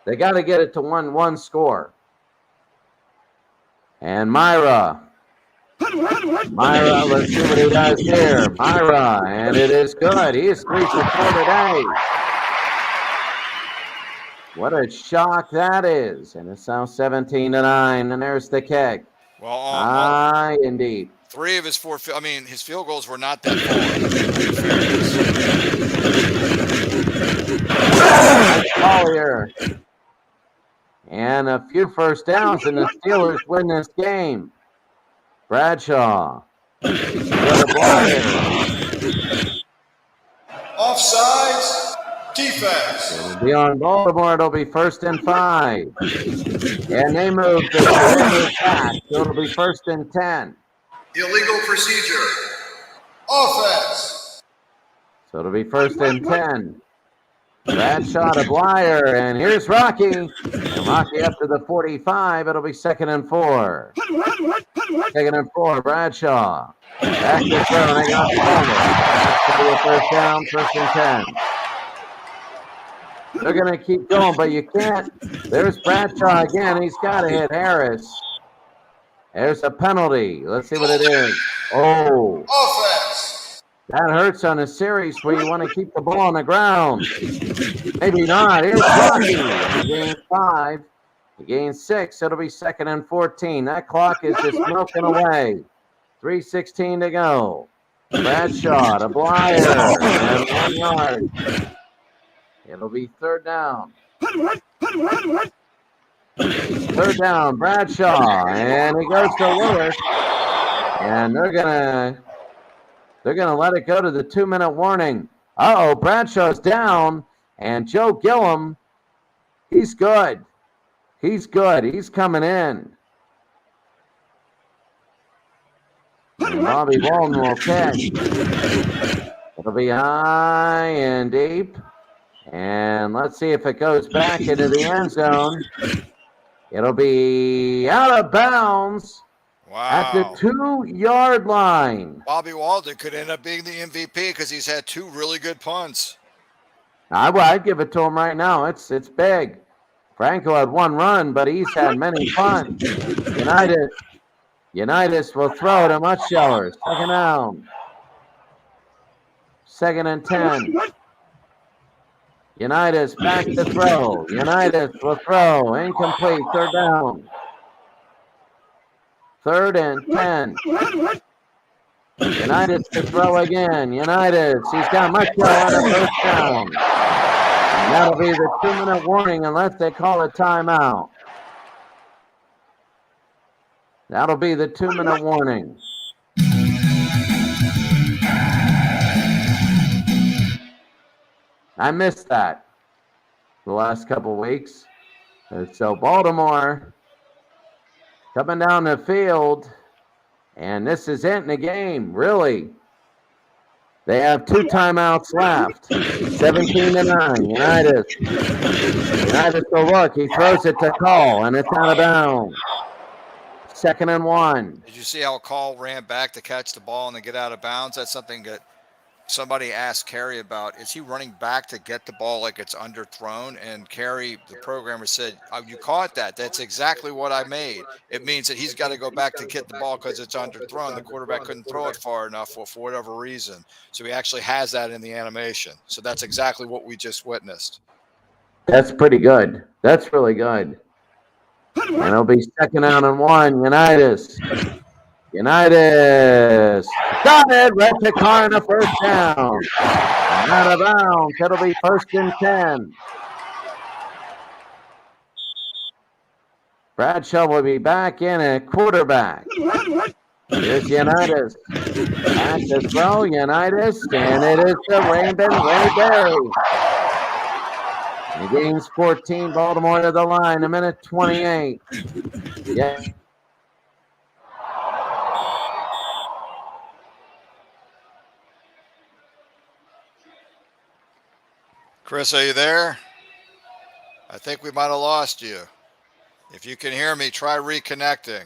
They got to get it to 1 score. And Myra, let's see what he does here. Myra, and it is good. He is 3 for 4 today. What a shock that is. And it's now 17-9. And there's the kick. Well, High and deep. 3 of his 4, his field goals were not that far. Collier. And a few first downs, and the Steelers win this game. Bradshaw. Offsides. Defense. It'll be on Baltimore. It'll be 1st and 5. And they move back. So it'll be 1st and 10. Illegal procedure. Offense. So it'll be 1st and 10. Bradshaw to Blyer, and here's Rocky. And Rocky up to the 45. It'll be 2nd and 4. 2nd and 4. Bradshaw. Back to throw. They got it. It'll be a 1st down. 1st and 10. They're going to keep going, but you can't. There's Bradshaw again. He's got to hit Harris. There's a penalty. Let's see what it is. Oh. Offense. That hurts on a series where you want to keep the ball on the ground. Maybe not. Here's Rocky. He gains 5. He gains 6. It'll be 2nd and 14. That clock is just milking away. 3:16 to go. Bradshaw to Blyer. And 1 yard. It'll be 3rd down. 3rd down, Bradshaw, and he goes to Lewis, and they're gonna let it go to the 2-minute warning. Bradshaw's down, and Joe Gillum, he's good. He's good. He's coming in. And Bobby Walton will catch. It'll be high and deep. And let's see if it goes back into the end zone. It'll be out of bounds at the 2-yard line. Bobby Walden could end up being the MVP because he's had 2 really good punts. I'd give it to him right now. It's big. Franco had 1 run, but he's had many punts. Unitas will throw to Mutscheller. 2nd down. 2nd and 10. Unitas back to throw. Unitas will throw. Incomplete. 3rd down. 3rd and 10. Unitas to throw again. Unitas. He's got Mutscheller on the 1st down. And that'll be the 2-minute warning unless they call a timeout. That'll be the 2-minute warning. I missed that the last couple weeks. And so Baltimore coming down the field, and this is it in the game, really. They have 2 timeouts left. 17-9. Unitas will look. He throws it to Call, and it's out of bounds. 2nd and 1. Did you see how Call ran back to catch the ball and then get out of bounds? That's something that somebody asked Kerry about. Is he running back to get the ball like it's underthrown? And Kerry, the programmer, said, you caught that. That's exactly what I made. It means that he's got to go back to get the ball because it's underthrown. The quarterback couldn't throw it far enough for whatever reason. So he actually has that in the animation. So that's exactly what we just witnessed. That's pretty good. That's really good. And it'll be 2nd down and 1. Unitas got it. Red to Carr in the 1st down. And out of bounds. It'll be 1st and 10. Bradshaw will be back in at quarterback. Here's Unitas. Back to throw. Unitas. And it is the Raymond Rayberry. He gains 14. Baltimore to the line. 1:28. Yeah. Chris, are you there? I think we might have lost you. If you can hear me, try reconnecting.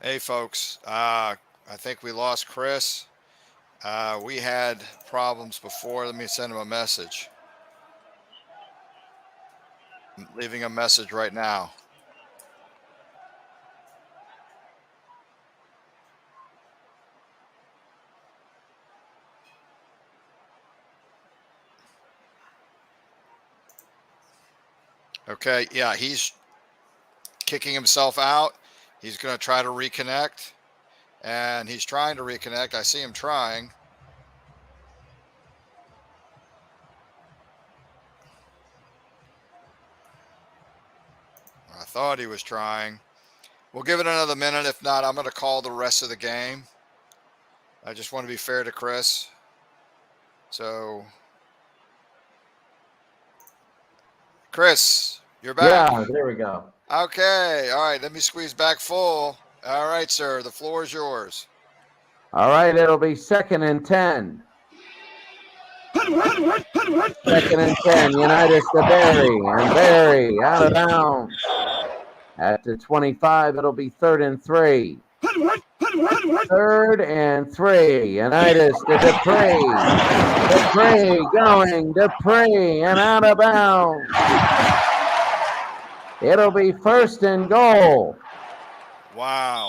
Hey, folks. I think we lost Chris. We had problems before. Let me send him a message. I'm leaving a message right now. Okay, yeah, he's kicking himself out. He's going to try to reconnect, and he's trying to reconnect. I see him trying. I thought he was trying. We'll give it another minute. If not, I'm going to call the rest of the game. I just want to be fair to Chris. So, Chris, you're back. Yeah, there we go. Okay. All right. Let me squeeze back full. All right, sir. The floor is yours. All right, it'll be 2nd and 10. 2nd and 10. Unitas to Barry, and Barry out of bounds. At the 25, it'll be 3rd and 3. 3rd and 3. Unitas to Dupree. Dupree going. Dupree and out of bounds. It'll be 1st and goal. Wow.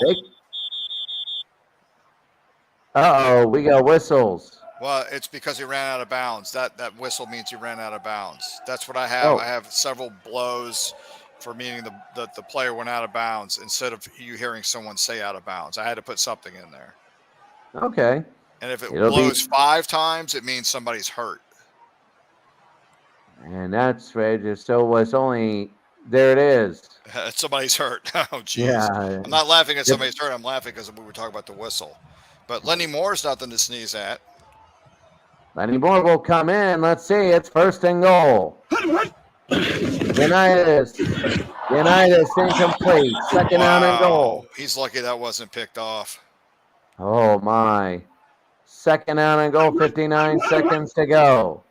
Uh-oh, we got whistles. Well, it's because he ran out of bounds. That whistle means he ran out of bounds. That's what I have. Oh. I have several blows for meaning the player went out of bounds instead of you hearing someone say out of bounds. I had to put something in there. Okay. And if it It'll blows be 5 times, it means somebody's hurt. And that's right. So it was only there. It is. Somebody's hurt. Oh, jeez. Yeah. I'm not laughing at somebody's hurt. I'm laughing because we were talking about the whistle. But Lenny Moore's nothing to sneeze at. Lenny Moore will come in. Let's see. It's 1st and goal. Unitas incomplete. 2nd down and goal. He's lucky that wasn't picked off. Oh my. 2nd down and goal. 59 seconds to go.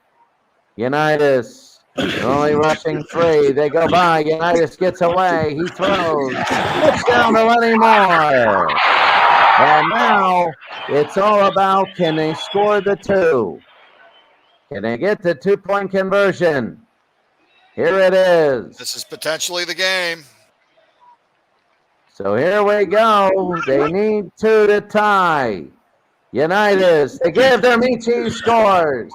Unitas only rushing 3. They go by. Unitas gets away. He throws. Touchdown to Lenny Moore. And now it's all about, can they score the 2? Can they get the 2-point conversion? Here it is. This is potentially the game. So here we go. They need 2 to tie. Unitas, they give them each. He scores.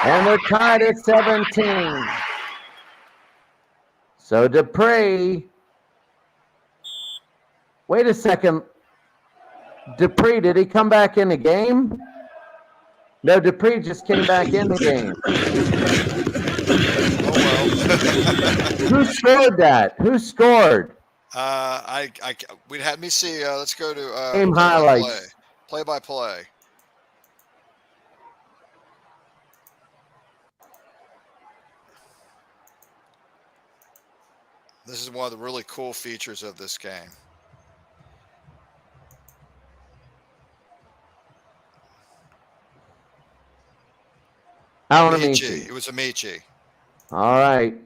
And they're tied at 17. So Dupree. Wait a second. Dupree, did he come back in the game? No, Dupree just came back in the game. Oh, well. Who scored that? Who scored? We'd have me see. Let's go to Game highlights. Play by play. This is one of the really cool features of this game. Amici. It was Amici. All right.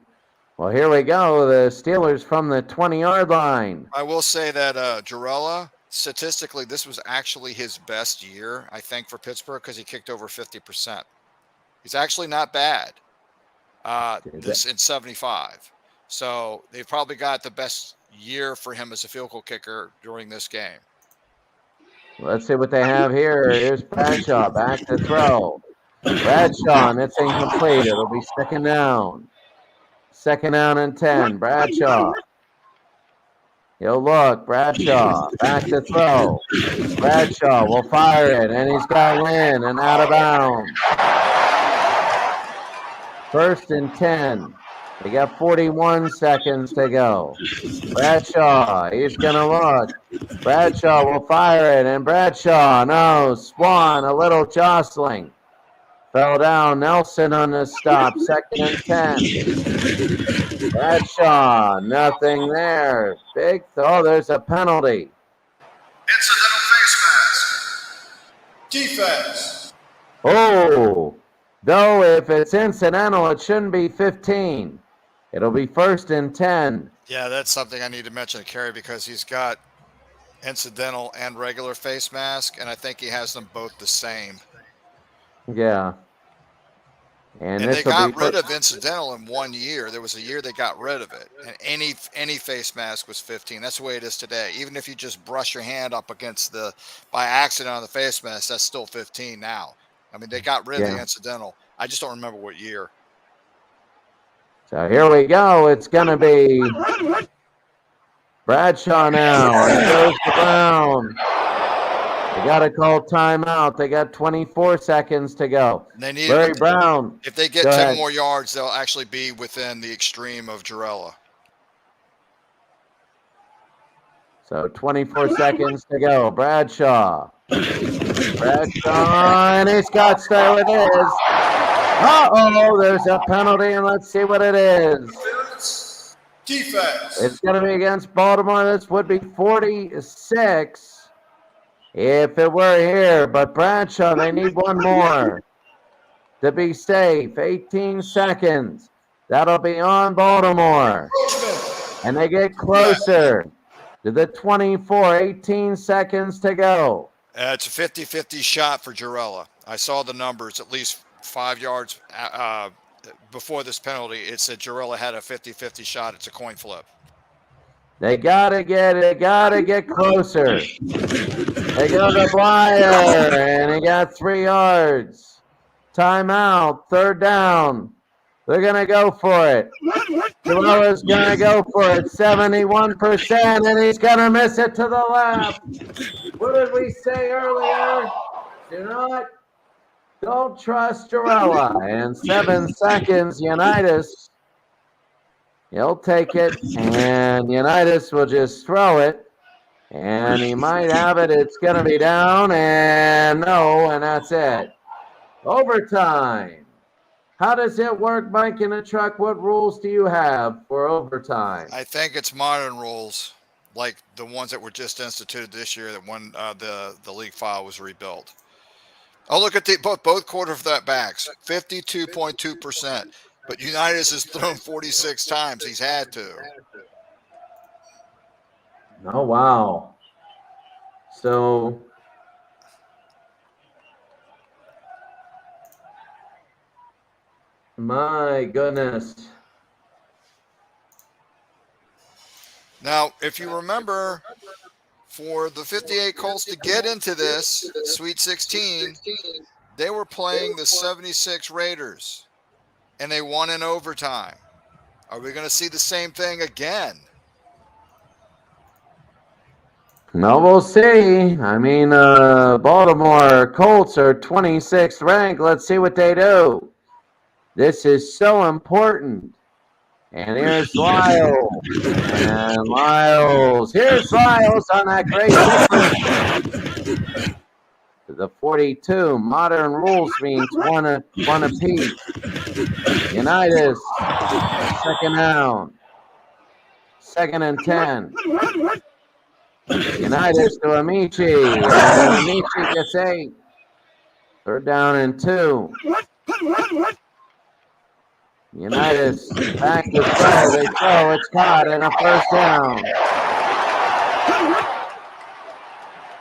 Well, here we go. The Steelers from the 20-yard line. I will say that Jarella, statistically, this was actually his best year, I think, for Pittsburgh because he kicked over 50%. He's actually not bad. This in 75. So they've probably got the best year for him as a field goal kicker during this game. Let's see what they have here. Here's Bradshaw back to throw. Bradshaw, and it's incomplete. It'll be 2nd down. 2nd down and 10. Bradshaw. He'll look. Bradshaw back to throw. Bradshaw will fire it, and he's got Lynn and out of bounds. 1st and 10. They got 41 seconds to go. Bradshaw, he's going to look. Bradshaw will fire it, and Bradshaw, no, Swan, a little jostling. Fell down. Nelson on the stop. 2nd and 10. Bradshaw, nothing there. Big throw. There's a penalty. Incidental face mask. Defense. Oh, though if it's incidental, it shouldn't be 15. It'll be 1st and 10. Yeah, that's something I need to mention to Kerry because he's got incidental and regular face mask, and I think he has them both the same. Yeah. And they got rid of incidental in 1 year. There was a year they got rid of it. And any face mask was 15. That's the way it is today. Even if you just brush your hand up against by accident on the face mask, that's still 15 now. I mean, they got rid of the incidental. I just don't remember what year. So here we go. It's going to be Bradshaw now. And it goes to Brown. They got to call timeout. They got 24 seconds to go. They need Larry Brown. If they get 10 more yards, they'll actually be within the extreme of Jarrella. So 24 seconds to go. Bradshaw, and he's got there it is. Uh-oh, there's a penalty, and let's see what it is. Defense. It's going to be against Baltimore. This would be 46 if it were here, but Bradshaw, they need one more to be safe. 18 seconds. That'll be on Baltimore. And they get closer to the 24, 18 seconds to go. It's a 50-50 shot for Jarrella. I saw the numbers, at least 5 yards before this penalty. It said Jarrella had a 50-50 shot. It's a coin flip. They gotta get closer. They go to Blyer, and he got 3 yards. Timeout, 3rd down. They're gonna go for it. Jarella's gonna go for it, 71%, and he's gonna miss it to the left. What did we say earlier? Don't trust Jarrella. And 7 seconds, Unitas. He'll take it, and Unitas will just throw it. And he might have it. It's going to be down, and no, and that's it. Overtime. How does it work, Mike in the truck? What rules do you have for overtime? I think it's modern rules, like the ones that were just instituted this year that when the league file was rebuilt. Oh, look at both quarterbacks, 52.2%. But Unitas has thrown 46 times. He's had to. Oh, wow. So my goodness. Now, if you remember, for the 58 Colts to get into this Sweet 16, they were playing the 76 Raiders, and they won in overtime. Are we going to see the same thing again? No, we'll see. I mean, Baltimore Colts are 26th ranked. Let's see what they do. This is so important. And here's Lyles. And Lyles. Here's Lyles on that great difference. The 42. Modern rules means one apiece. Unitas. 2nd down. 2nd and 10. Unitas to Amici. And Amici gets 8. 3rd down and 2. Unitas back to throw. They throw. It's caught and a 1st down.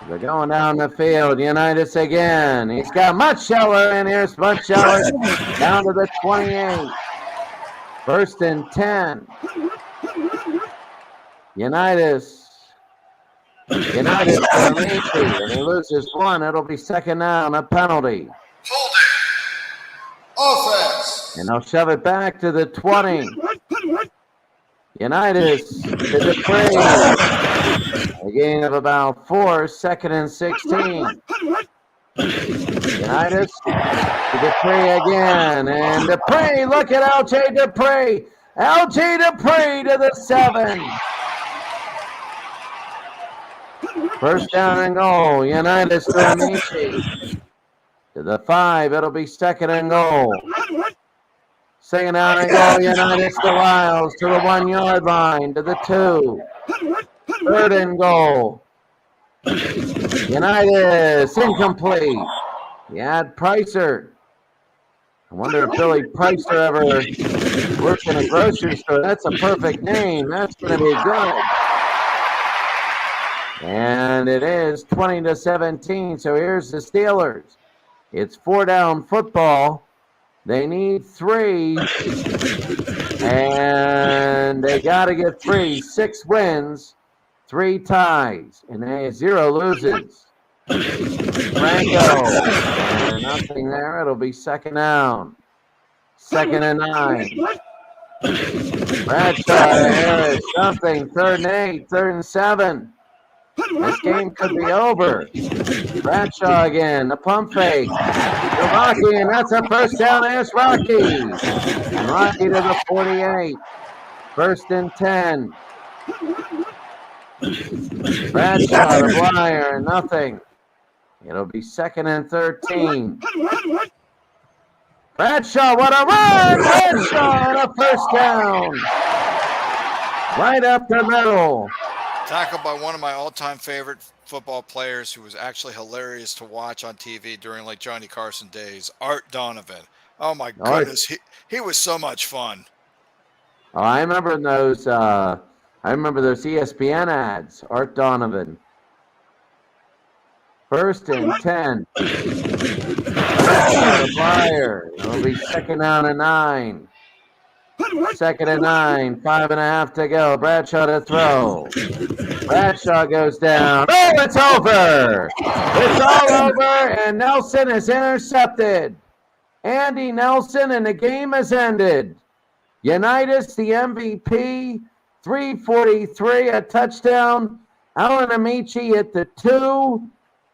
They're going down the field. Unitas again. He's got Mutscheller, and here's Mutscheller down to the 28. 1st and 10. Unitas to Amici, and he loses 1. It'll be 2nd down, a penalty. Offense. And they'll shove it back to the 20. Unitas to Dupree. A gain of about 4, 2nd and 16. Unitas to Dupree again. And Dupree, look at LJ Dupree. LJ Dupree to the 7. 1st down and goal. Unitas to Amici. To the 5, it'll be 2nd and goal. 2nd down and goal, Unitas to Lyles to the 1-yard line, to the 2. 3rd and goal. Unitas, incomplete. You had Pricer. I wonder if Billy Pricer ever worked in a grocery store. That's a perfect name. That's going to be good. And it is 20-17, so here's the Steelers. It's 4-down football. They need 3. And they got to get 3. 6 wins, 3 ties, and they 0 loses. Franco. And nothing there. It'll be 2nd down. 2nd and 9. Bradshaw to Harris. Nothing. 3rd and 8. 3rd and 7. This game could be over. Bradshaw again. The pump fake to Rocky, and that's a first down. There's Rocky. And Rocky to the 48. 1st and 10. Bradshaw to Blyer. Nothing. It'll be 2nd and 13. Bradshaw, what a run! Bradshaw and a first down. Right up the middle. Tackled by one of my all-time favorite football players who was actually hilarious to watch on TV during like Johnny Carson days, Art Donovan. Oh my goodness, he was so much fun. Oh, I remember those ESPN ads, Art Donovan. 1st and 10. Flyer. It'll be 2nd down and 9. 2nd and 9. 5.5 to go. Bradshaw to throw. Bradshaw goes down. Oh, it's over. It's all over, and Nelson is intercepted. Andy Nelson, and the game has ended. Unitas, the MVP, 343, a touchdown. Alan Amici at the 2,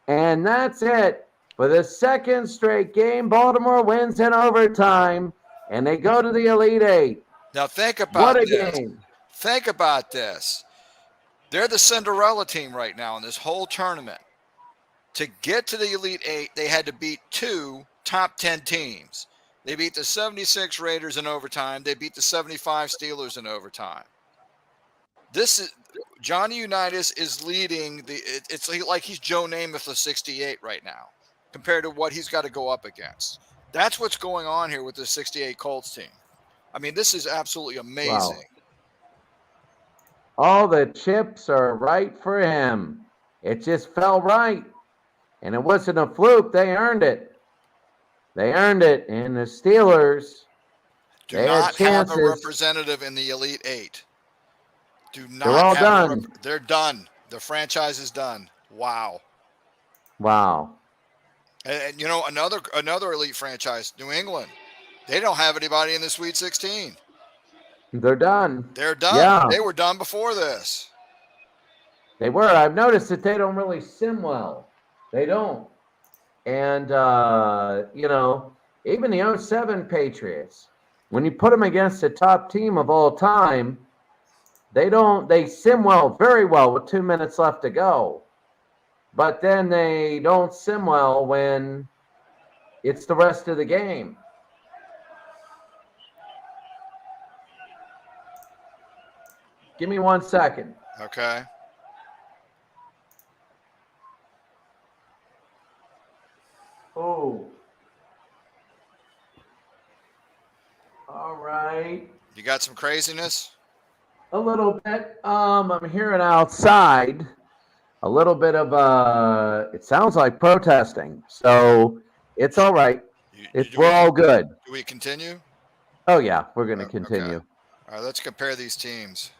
and that's it. For the 2nd straight game, Baltimore wins in overtime, and they go to the Elite Eight. Now think about what a this. game. Think about this. They're the Cinderella team right now in this whole tournament. To get to the Elite Eight, they had to beat 2 top 10 teams. They beat the 76 Raiders in overtime. They beat the 75 Steelers in overtime. This is Johnny Unitas is leading it's like he's Joe Namath of 68 right now compared to what he's got to go up against. That's what's going on here with the 68 Colts team. I mean, this is absolutely amazing. Wow. All the chips are right for him. It just fell right. And it wasn't a fluke. They earned it. They earned it. And the Steelers do not have a representative in the Elite Eight. Do not. They're all done. They're done. The franchise is done. Wow. Wow. And you know, another elite franchise, New England. They don't have anybody in the Sweet 16. They're done. They're done. Yeah. They were done before this. They were. I've noticed that they don't really sim well. They don't. And, even the 07 Patriots, when you put them against the top team of all time, they sim well, very well with 2 minutes left to go. But then they don't sim well when it's the rest of the game. Give me 1 second. Okay. Oh. All right. You got some craziness? A little bit. I'm hearing outside a little bit of it sounds like protesting. So it's all right. We're all good. Do we continue? Oh yeah, we're going to continue. Okay. All right, let's compare these teams.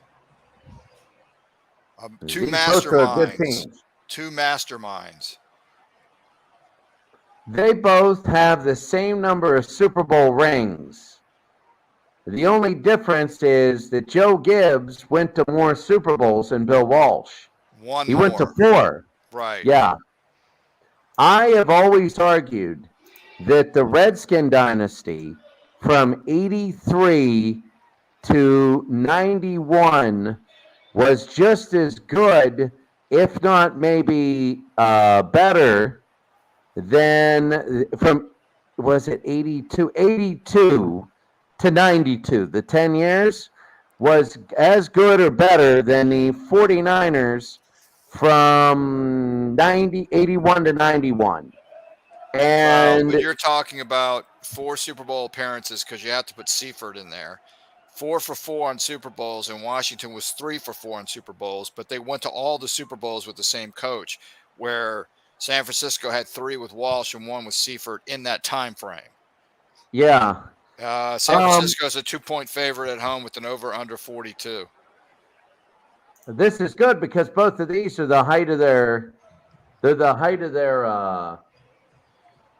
Two masterminds. Two masterminds. They both have the same number of Super Bowl rings. The only difference is that Joe Gibbs went to more Super Bowls than Bill Walsh. He went to 4. Right. Yeah. I have always argued that the Redskin dynasty from 83 to 91 was just as good, if not maybe better, than from, was it 82? 82 to 92. The 10 years was as good or better than the 49ers from 81 to 91. And you're talking about 4 Super Bowl appearances because you have to put Seifert in there. 4 for 4 on Super Bowls, and Washington was 3 for 4 on Super Bowls, but they went to all the Super Bowls with the same coach, where San Francisco had 3 with Walsh and 1 with Seifert in that time frame. Yeah. San Francisco is a 2-point favorite at home with an over/under 42. This is good because both of these are the height of their. They're the height of their.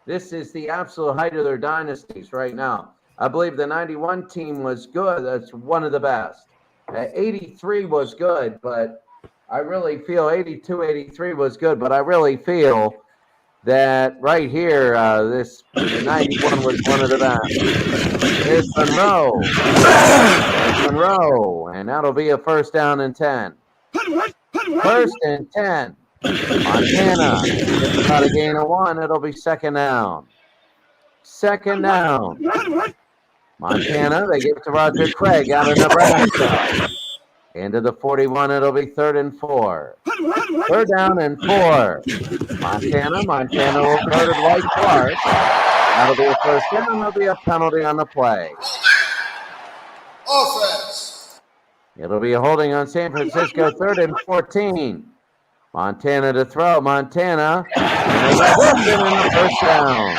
This is the absolute height of their dynasties right now. I believe the 91 team was good. That's one of the best. 83 was good, but I really feel 82, 83 was good, but I really feel that right here, this 91 was one of the best. Here's Monroe. There's Monroe, and that'll be a first down and 10. First and 10. Montana gets about a gain of 1. It'll be second down. Second down. Montana, they give it to Roger Craig out of Nebraska. Into the 41, it'll be 3rd and 4. Third down and 4. Montana will throw to Dwight Clark. That'll be a first down. There'll be a penalty on the play. Offense. It'll be a holding on San Francisco, 3rd and 14. Montana to throw. Montana. And they got in the first down.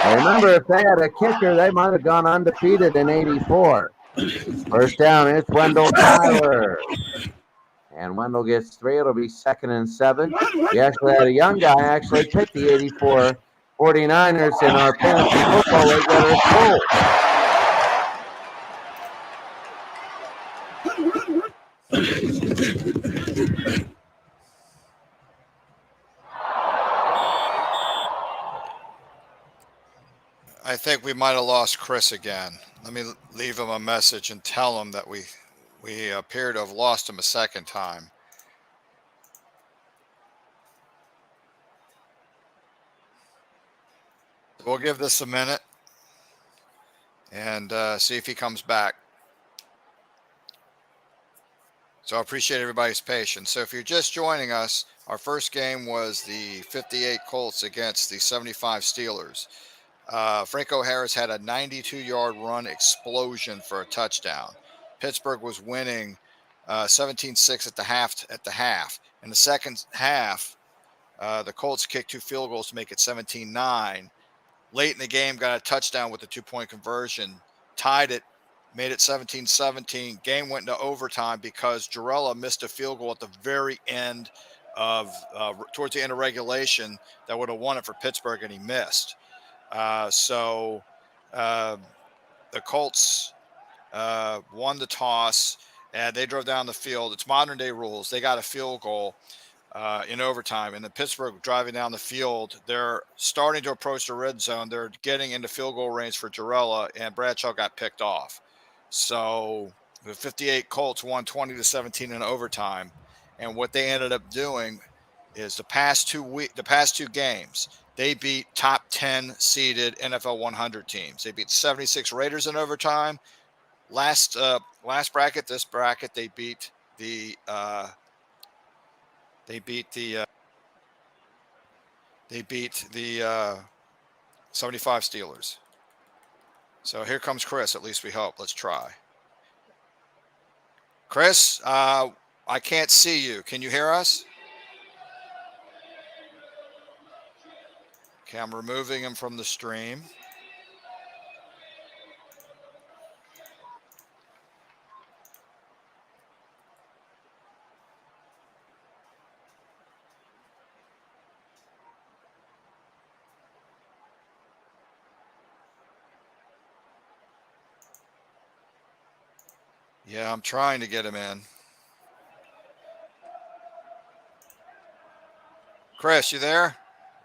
I remember if they had a kicker, they might have gone undefeated in 84. First down, it's Wendell Tyler. And Wendell gets 3. It'll be 2nd and 7. We actually had a young guy actually pick the 84 49ers in our fantasy football league at our school. I think we might have lost Chris again. Let me leave him a message and tell him that we appear to have lost him a second time. We'll give this a minute and see if he comes back. So I appreciate everybody's patience. So if you're just joining us, our first game was the 58 Colts against the 75 Steelers. Franco Harris had a 92-yard run explosion for a touchdown. Pittsburgh was winning 17-6 at the half. In the second half, the Colts kicked 2 field goals to make it 17-9. Late in the game, got a touchdown with a 2-point conversion, tied it, made it 17-17. Game went into overtime because Jarrella missed a field goal at the very end towards the end of regulation that would have won it for Pittsburgh, and he missed. So the Colts won the toss, and they drove down the field. It's modern day rules. They got a field goal in overtime, and the Pittsburgh driving down the field. They're starting to approach the red zone. They're getting into field goal range for Jarrella, and Bradshaw got picked off. So the 58 Colts won 20-17 in overtime, and what they ended up doing is the past two games. They beat top 10 seeded NFL 100 teams. They beat 76 Raiders in overtime. Last bracket, this bracket, they beat the 75 Steelers. So here comes Chris. At least we hope. Let's try. Chris, I can't see you. Can you hear us? Okay, I'm removing him from the stream. Yeah, I'm trying to get him in. Chris, you there?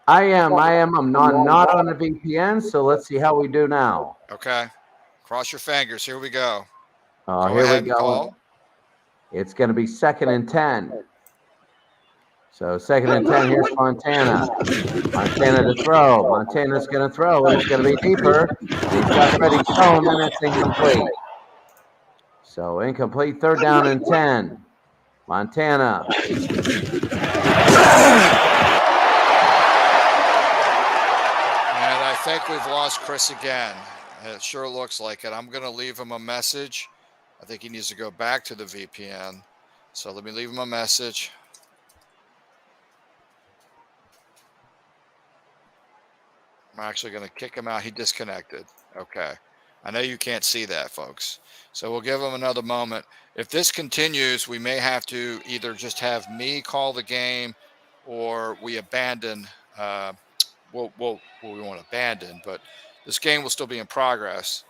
I am. I'm not on the VPN, so let's see how we do now. Okay. Cross your fingers. Here we go. Here we go. It's going to be 2nd and 10. So 2nd and 10, here's Montana. Montana to throw. Montana's going to throw. It's going to be deeper. He's got Freddie Stone, and it's incomplete. So incomplete, 3rd down and 10. Montana. And I think we've lost Chris again. It sure looks like it. I'm going to leave him a message. I think he needs to go back to the VPN. So let me leave him a message. I'm actually going to kick him out. He disconnected. Okay. I know you can't see that, folks. So we'll give him another moment. If this continues, we may have to either just have me call the game or we abandon. We won't abandon, but this game will still be in progress.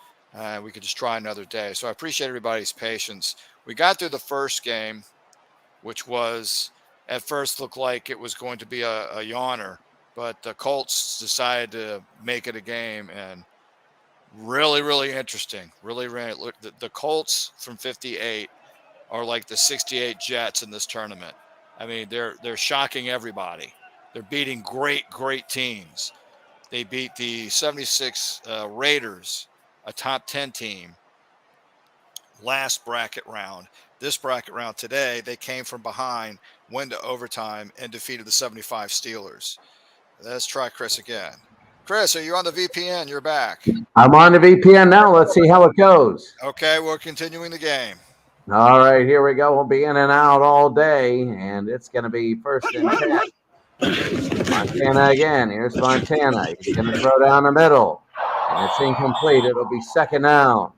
We could just try another day. So I appreciate everybody's patience. We got through the first game, which was at first looked like it was going to be a yawner, but the Colts decided to make it a game, and really, really interesting. Really, look, the Colts from 58 are like the 68 Jets in this tournament. I mean, they're shocking everybody. They're beating great teams. They beat the 76 Raiders, a top 10 team, last bracket round. This bracket round today, they came from behind, went to overtime, and defeated the 75 Steelers. Let's try Chris again. Chris, are you on the VPN? You're back. I'm on the VPN now. Let's see how it goes. Okay, we're continuing the game. All right, here we go. We'll be in and out all day, and it's going to be first and 10. Montana again. Here's Montana. He's going to throw down the middle, and it's incomplete. It'll be second down.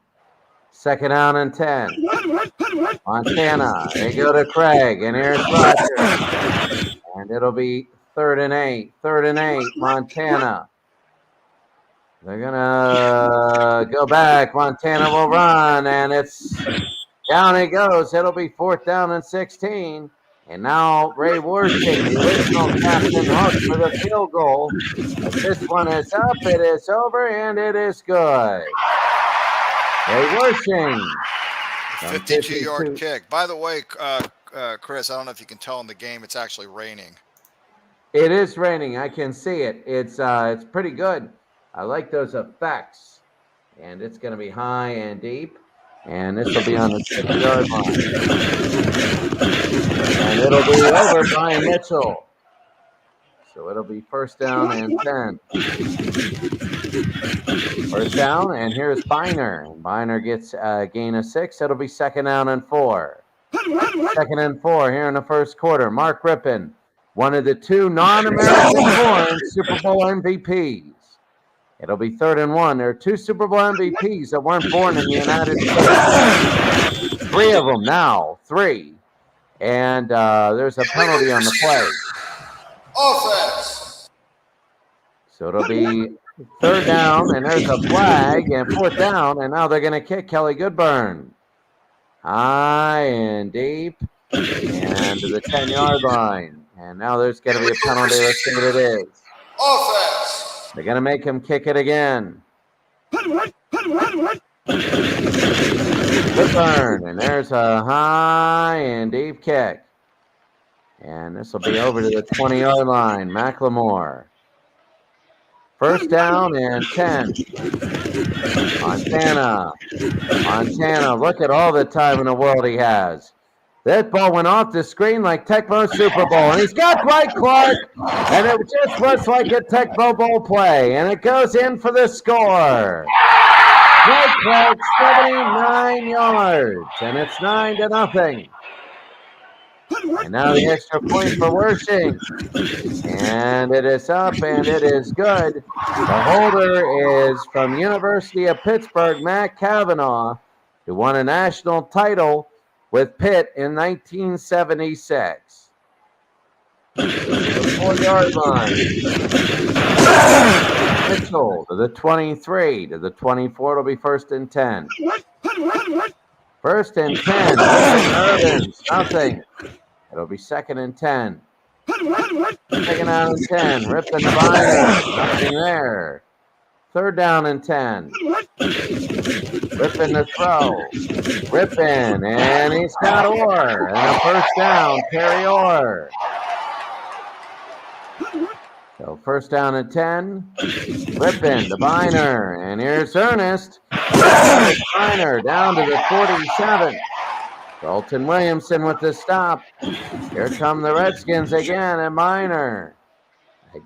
Second down and 10. Montana. They go to Craig, and here's Rogers. And it'll be third and 8. Third and 8, Montana. They're going to go back. Montana will run, and it's down it goes. It'll be fourth down and 16. And now Ray Worshing, the original captain, hooks for the field goal. But this one is up, it is over, and it is good. Ray Worshing. 52-yard kick. By the way, Chris, I don't know if you can tell in the game, it's actually raining. It is raining. I can see it. It's pretty good. I like those effects. And it's going to be high and deep. And this will be on the 6-yard line. And it'll be over Brian Mitchell. So it'll be first down and 10. First down, and here's Biner. And Biner gets a gain of 6. It'll be second down and 4. Second and 4 here in the first quarter. Mark Rippon, one of the 2 non-American-born Super Bowl MVPs. It'll be third and 1. There are 2 Super Bowl MVPs that weren't born in the United States. 3 of them now. 3. And there's a penalty on the play. Offense. So it'll be third down, and there's a flag, and fourth down, and now they're going to kick Kelly Goodburn. High and deep, and to the 10-yard line. And now there's going to be a penalty. Let's see what it is. Offense. They're going to make him kick it again. Goodburn, and there's a high and deep kick. And this will be over to the 20-yard line. McLemore. First down and 10. Montana. Montana, look at all the time in the world he has. That ball went off the screen like Tecmo Super Bowl. And he's got Dwight Clark. And it just looks like a Tecmo Bowl play. And it goes in for the score. Dwight Clark, 79 yards. And it's 9-0. And now the extra point for Worshing. And it is up, and it is good. The holder is from University of Pittsburgh, Matt Kavanaugh, who won a national title with Pitt in 1976. The 4-yard line. Mitchell to the 23, to the 24. It'll be first and 10. First and 10. Irvins, nothing. It'll be second and 10. Second down and 10. Rippon the Biner. Nothing there. Third down and 10. Rippon the throw. Rippon, and he's got Orr. And a first down, Terry Orr. So first down and 10. Rippon to Biner. And here's Ernest. Biner down to the 47. Dalton Williamson with the stop. Here come the Redskins again, and Biner.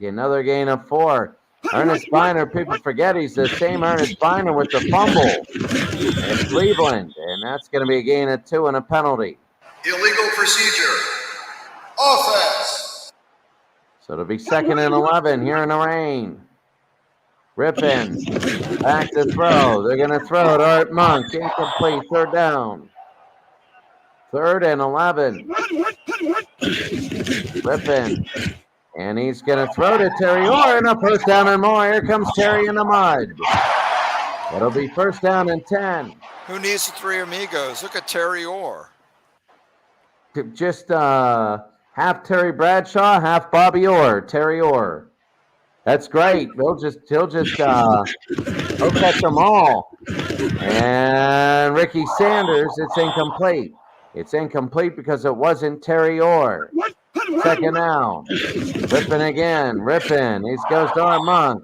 Another gain of 4. Ernest Biner, people forget he's the same Ernest Biner with the fumble in Cleveland. And that's going to be a gain of 2 and a penalty. Illegal procedure. Offense. So it'll be second and 11 here in the rain. Rippon, back to throw. They're going to throw it. Art Monk, incomplete, third down. Third and 11. Rippon. And he's going to throw to Terry Orr, and a first down and more. Here comes Terry in the mud. It'll be first down and 10. Who needs the three amigos? Look at Terry Orr. Just half Terry Bradshaw, half Bobby Orr. Terry Orr. That's great. He'll catch them all. And Ricky Sanders, it's incomplete. It's incomplete because it wasn't Terry Orr. Second down. Ripping again. Ripping. He goes to our Monk.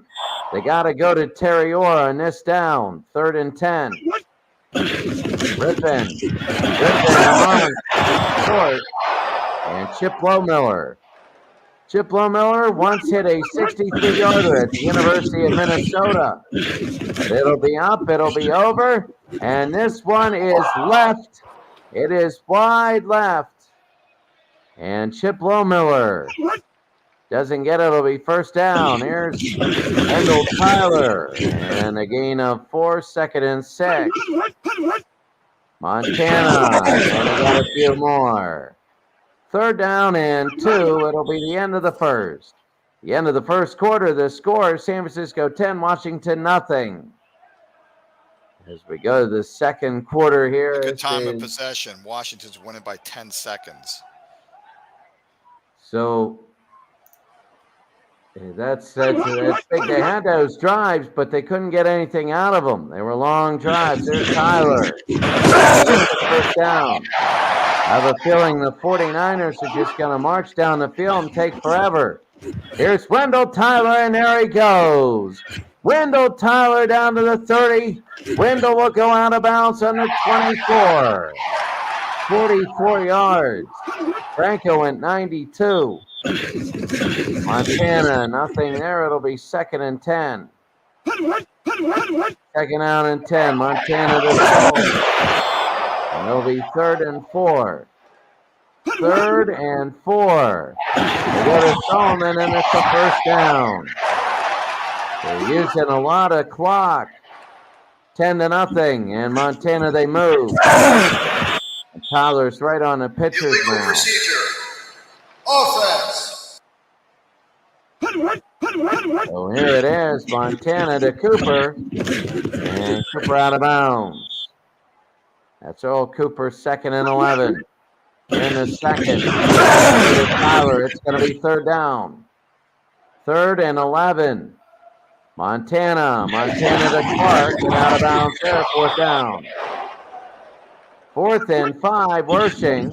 They got to go to Terry Orr on this down. 3rd and 10. Ripping. Monk. Short. And Chip Lowmiller. Chip Lowmiller once hit a 63-yarder at the University of Minnesota. It'll be up. It'll be over. And this one is left. It is wide left. And Chip Lowmiller doesn't get it. It'll be first down. Here's Wendell Tyler. And a gain of 4, 2nd and 6. Montana. And they got a few more. 3rd down and 2. It'll be the end of the first. The end of the first quarter. The score, San Francisco 10, Washington nothing. As we go to the second quarter here. Good time of possession. Washington's winning by 10 seconds. So that's big. They had those drives, but they couldn't get anything out of them. They were long drives. There's Tyler. First down. I have a feeling the 49ers are just going to march down the field and take forever. Here's Wendell Tyler, and there he goes. Wendell Tyler down to the 30. Wendell will go out of bounds on the 24. 44 yards. Franco went 92. Montana, nothing there. It'll be 2nd and 10. 2nd down and 10. Montana to throw. And it'll be 3rd and 4. 3rd and 4. They go to Solomon, and it's a first down. They're using a lot of clock. 10-0. And Montana, they move. And Tyler's right on the pitcher's mound. Procedure. Offense. So here it is. Montana to Cooper. And Cooper out of bounds. That's Earl Cooper, 2nd and 11. In the second. Tyler, it's going to be 3rd down. 3rd and 11. Montana to Clark, and out of bounds there, 4th down. 4th and 5, Wershing.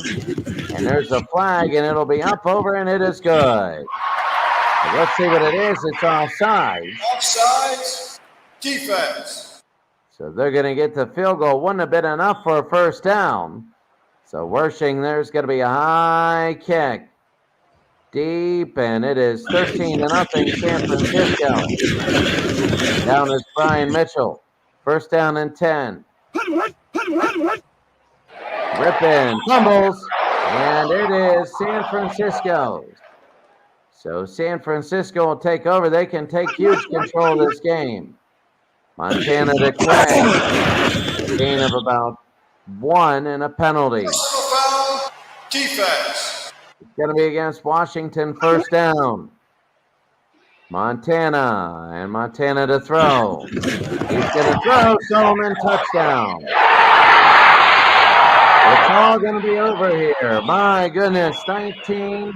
And there's a flag, and it'll be up over, and it is good. So let's see what it is. It's offsides. Offsides. Defense. So they're going to get the field goal. Wouldn't have been enough for a first down. So Wershing, there's going to be a high kick. Deep, and it is 13-0 San Francisco. Down is Brian Mitchell. First down and 10. Rippin, fumbles, and it is San Francisco. So San Francisco will take over. They can take huge control of this game. Montana to Clay. Gain of about 1 and a penalty. Foul. Defense. It's going to be against Washington, first down. Montana, and Montana to throw. He's going to throw, Solomon, touchdown. It's all going to be over here. My goodness, 19,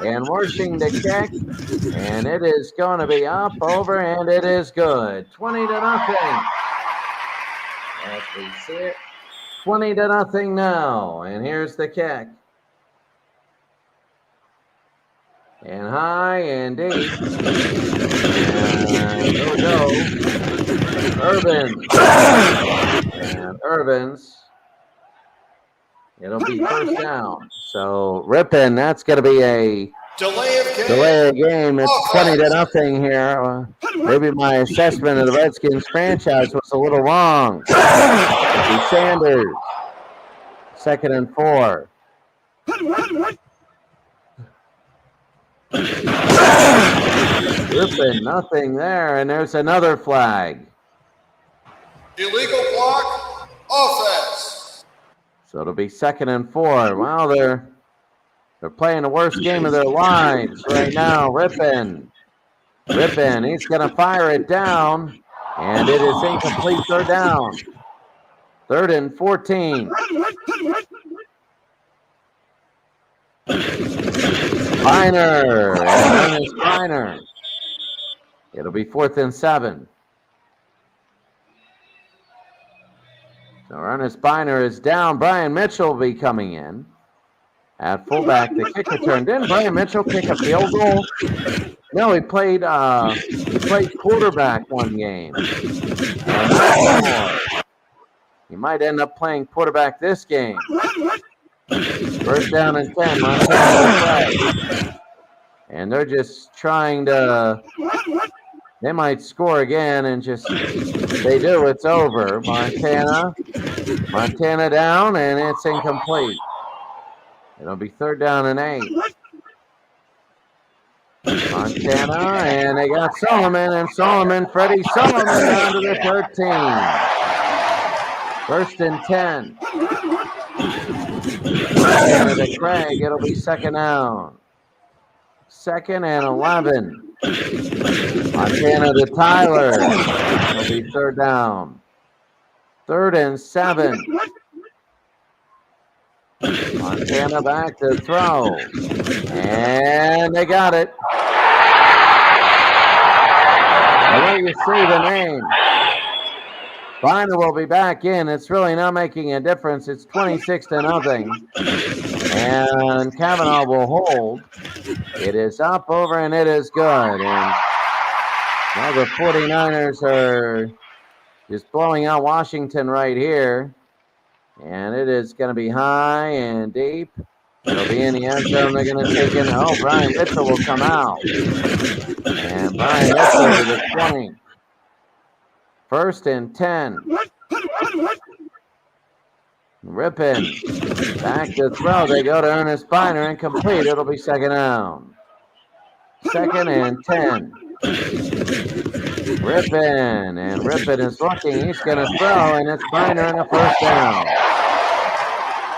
and Wershing the kick, and it is going to be up, over, and it is good. 20-0. As we see it, 20-0 now, and here's the kick. And high and deep. And here we go. Irvins. And Irvins. It'll be first down. So Rippin, that's going to be a delay of game. It's 20-0 here. Maybe my assessment of the Redskins franchise was a little wrong. Sanders. 2nd and 4. Rippin, nothing there, and there's another flag. Illegal block. Offense. So it'll be 2nd and 4. Well, they're playing the worst game of their lives right now. Rippin, he's going to fire it down, And it is incomplete. Third down. 3rd and 14. Biner. And Ernest Biner. It'll be 4th and 7. So Ernest Biner is down. Brian Mitchell will be coming in. At fullback, the kick return. Didn't Brian Mitchell kick a field goal? No, he played quarterback one game. And not anymore. He might end up playing quarterback this game. 1st down and 10. Montana. And they're just trying to. They might score again and just. They do. It's over. Montana down, and it's incomplete. It'll be 3rd down and 8. Montana, and they got Freddie Solomon down to the 13. 1st and 10. Montana to Craig, it'll be 2nd down. 2nd and 11. Montana to Tyler, it'll be 3rd down. 3rd and 7. Montana back to throw. And they got it. I'll let you see the name. Biner will be back in. It's really not making a difference. It's 26-0. And Kavanaugh will hold. It is up, over, and it is good. And now the 49ers are just blowing out Washington right here. And it is going to be high and deep. It'll be in the end zone. They're going to take in. Oh, Brian Mitchell will come out. And Brian Mitchell to the 20. 1st and 10. Rippin. Back to throw. They go to Ernest Biner. Incomplete. It'll be 2nd down. 2nd and 10. Rippin. And Rippin is looking. He's going to throw. And it's Biner in the 1st down.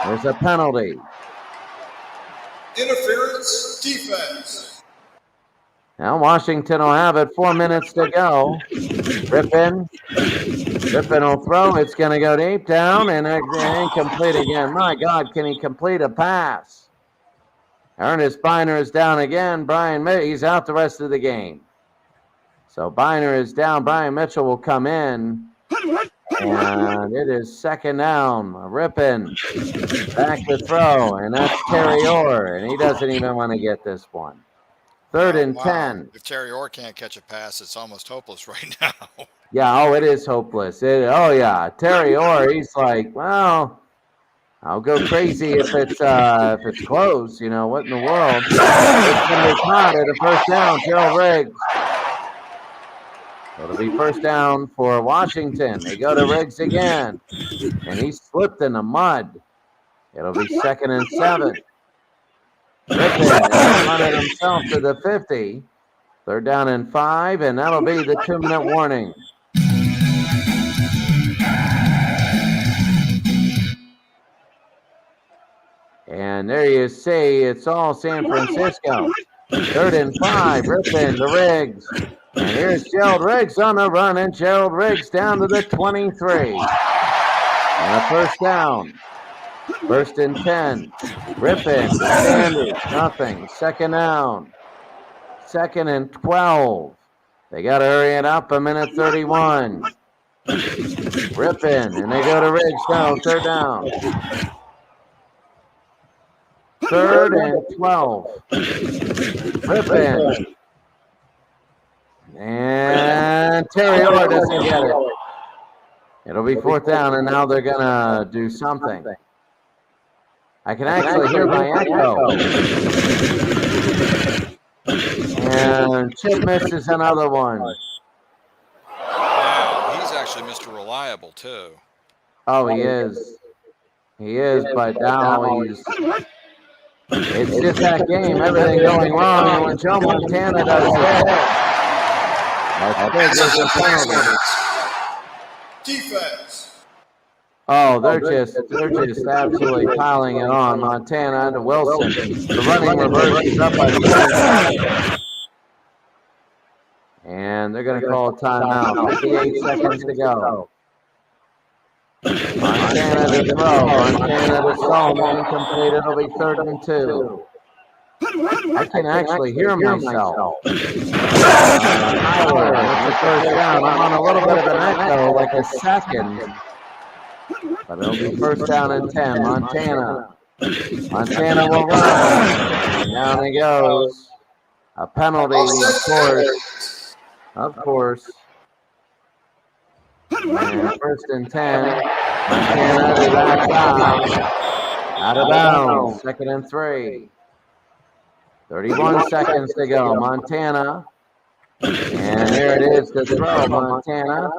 There's a penalty. Interference defense. Now Washington will have it. 4 minutes to go. Rippin will throw. It's going to go deep down and incomplete again. My God, can he complete a pass? Ernest Biner is down again. He's out the rest of the game. So Biner is down. Brian Mitchell will come in. And it is 2nd down. Rippin back to throw. And that's Terry Orr. And he doesn't even want to get this one. 3rd and 10. If Terry Orr can't catch a pass, it's almost hopeless right now. Yeah, it is hopeless. Terry Orr, he's like, well, I'll go crazy if it's close. You know, what in the world? It's going to be caught at a 1st down. Gerald Riggs. It'll be 1st down for Washington. They go to Riggs again. And he slipped in the mud. It'll be 2nd and 7. Rippin running himself to the 50. 3rd down and 5, and that'll be the 2-minute warning. And there you see, it's all San Francisco. 3rd and 5, Rippin to Riggs. And here's Gerald Riggs on the run, and Gerald Riggs down to the 23. And a 1st down. 1st and 10. Rippin, Sanders, nothing. 2nd down. 2nd and 12. They got to hurry it up. 1:31. Rippin, and they go to Riggs now. 3rd down. 3rd and 12. Rippin. And Terry Orr doesn't get it. It'll be 4th down, and now they're going to do something. I can actually hear my echo. And Chip misses another one. Yeah, he's actually Mr. Reliable, too. Oh, he is. He is, but now it's just that game. Everything going wrong, and when Joe Montana does that, that's a penalty. Defense. Oh, they're just absolutely piling it on. Montana to Wilson. The running reverse is up by the And they're going to call a timeout. 58 seconds to go. Montana to throw. Montana to Solomon. Incomplete. It'll be 3rd and 2. I can actually hear myself. Tyler, that's a first down. I'm on a little bit of an echo, like a second. But it'll be 1st down and 10. Montana. Montana will run. And down he goes. A penalty, of course. Of course. And 1st and 10. Montana to that side. Out of bounds. 2nd and 3. 31 seconds to go. Montana. And here it is to throw. Montana.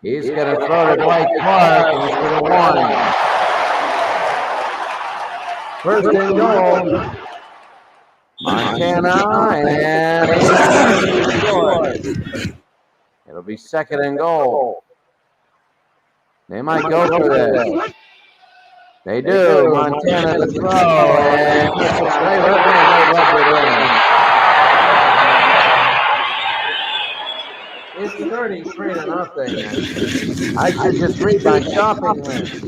He's going to throw to Dwight Clark, and he's going to one. 1st and goal. Montana, and he's short. It'll be 2nd and goal. They might go for this. They do. Montana to throw, and they rub it in. It's 33-0. I should just read my shopping list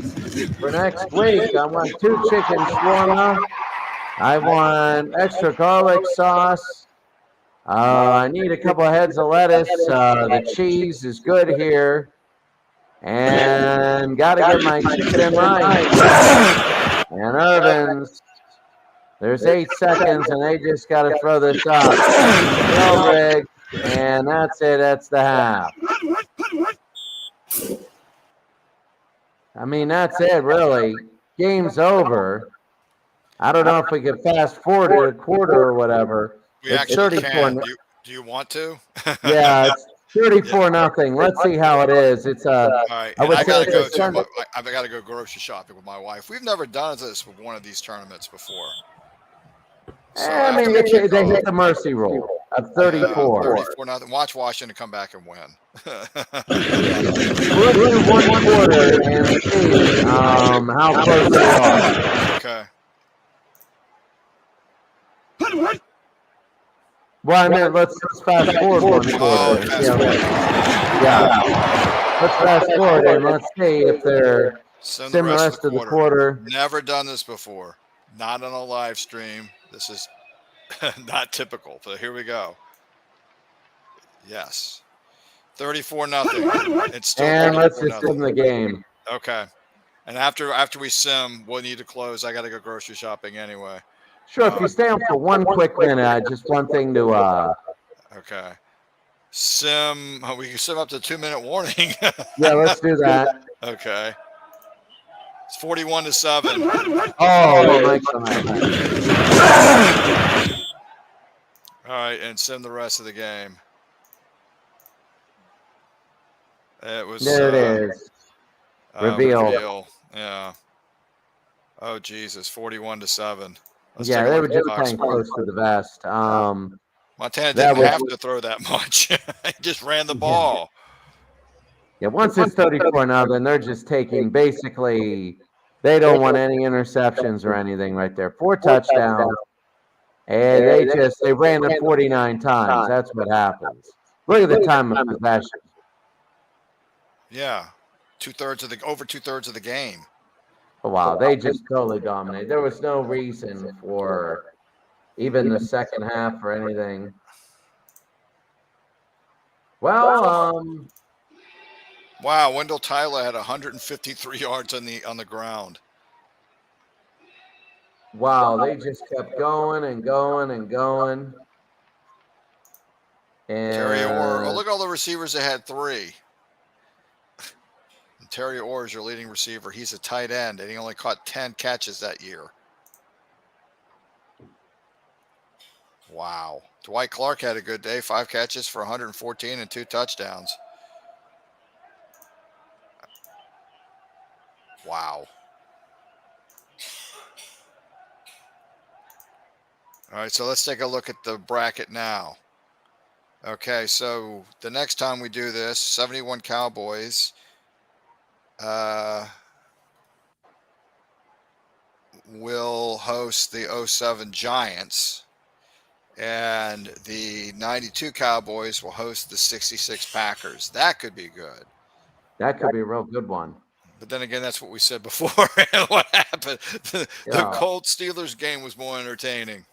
for next week. I want 2 chicken shawarma. I want extra garlic sauce. I need a couple of heads of lettuce. The cheese is good here. And got to get my chicken and rice. And Irvin's, there's 8 seconds, and they just got to throw this up. No rig, and that's it. That's the half. I mean, that's it, really. Game's over. I don't know if we could fast forward to a quarter or whatever. We it's actually 34. can. Do you want to? Yeah, it's 34-0. Let's see how it is. It's All right, I would I say gotta go it's to. I've got to go grocery shopping with my wife. We've never done this with one of these tournaments before. So I mean, they hit the mercy rule of 34. 34-0. Watch Washington come back and win. We'll do one quarter and see how close they are. Okay. Well, I mean, let's fast forward one quarter. Yeah. Let's fast forward and let's see if they're Sim the rest of the quarter. Never done this before. Not on a live stream. This is not typical. But here we go. Yes. 34-0. It's still and let's just sim the game. Okay. And after we sim, we'll need to close. I got to go grocery shopping anyway. Sure, if you stay on for one quick minute, just one thing to Okay. Sim, we can sim up to 2-minute warning. Yeah, let's do that. Okay. It's 41-7. Oh, all right, and sim the rest of the game. It was there it is. Reveal. Yeah. Oh Jesus, 41-7. Yeah, they were just playing close to the vest. Montana didn't have to throw that much. He just ran the ball. Yeah, once it's 34-0, they're just taking basically. They don't want any interceptions or anything right there. 4 touchdowns, and they ran it 49 times. That's what happens. Look at the time of possession. Yeah, over 2/3 of the game. Wow, they just totally dominated. There was no reason for even the second half or anything. Well, wow, Wendell Tyler had 153 yards on the ground. Wow, they just kept going and going and going. And Terry Orr. Oh, look at all the receivers that had 3. And Terry Orr is your leading receiver. He's a tight end, and he only caught 10 catches that year. Wow. Dwight Clark had a good day. 5 catches for 114 and 2 touchdowns. Wow. All right, so let's take a look at the bracket now. Okay, so the next time we do this, 71 Cowboys will host the 07 Giants. and the 92 Cowboys will host the 66 Packers. That could be good. That could be a real good one. But then again, that's what we said before. And what happened? The Yeah. Colts Steelers game was more entertaining.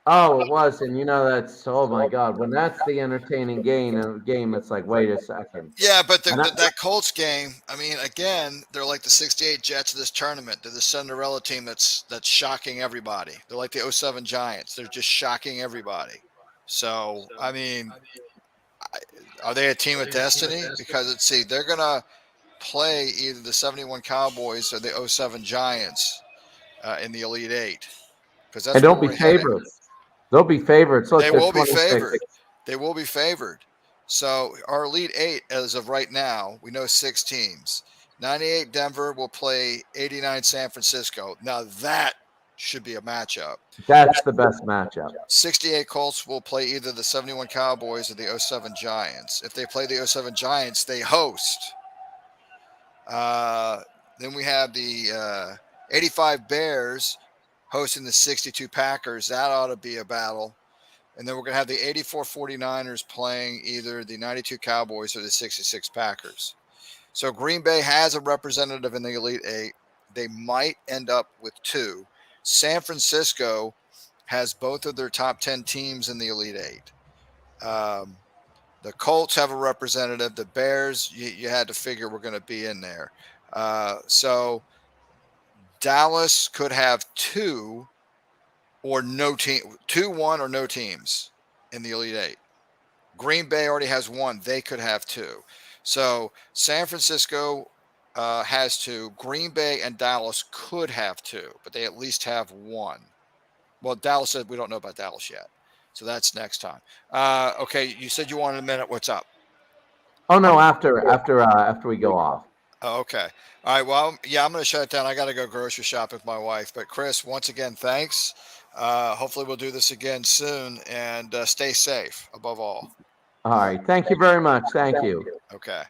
Oh, it was, and that's oh my God, when that's the entertaining game, it's like, wait a second. Yeah, but And I, that Colts game, I mean, again, they're like the 68 Jets of this tournament. They're the Cinderella team that's shocking everybody. They're like the '07 Giants. They're just shocking everybody. So, I mean, are they a team of destiny? Because let's see, they're going to play either the 71 Cowboys or the '07 Giants in the Elite Eight because and that's where don't be we're heading. favorites. They'll be favorites. They Look, they're will be 26. favored. They will be favored. So our Elite Eight, as of right now, we know 6 teams. 98 Denver will play 89 San Francisco. Now that should be a matchup. That's the best matchup. 68 Colts will play either the 71 Cowboys or the '07 Giants. If they play the '07 Giants, they host. Uh, then we have the 85 Bears hosting the 62 Packers. That ought to be a battle. And then we're going to have the 84 49ers playing either the 92 Cowboys or the 66 Packers. So Green Bay has a representative in the Elite Eight. They might end up with two. San Francisco has both of their top 10 teams in the Elite Eight. The Colts have a representative. The Bears, you had to figure we're going to be in there. So Dallas could have two or no team, 2-1 or no teams in the Elite Eight. Green Bay already has one. They could have two. So San Francisco has two. Green Bay and Dallas could have two, but they at least have one. Well, Dallas said we don't know about Dallas yet. So that's next time. Okay, you said you wanted a minute. What's up? Oh no, after we go off. Oh, okay. All right. Well, yeah, I'm going to shut it down. I got to go grocery shopping with my wife. But Chris, once again, thanks. Hopefully, we'll do this again soon and stay safe above all. All right. Thank you very much. Thank you. Okay.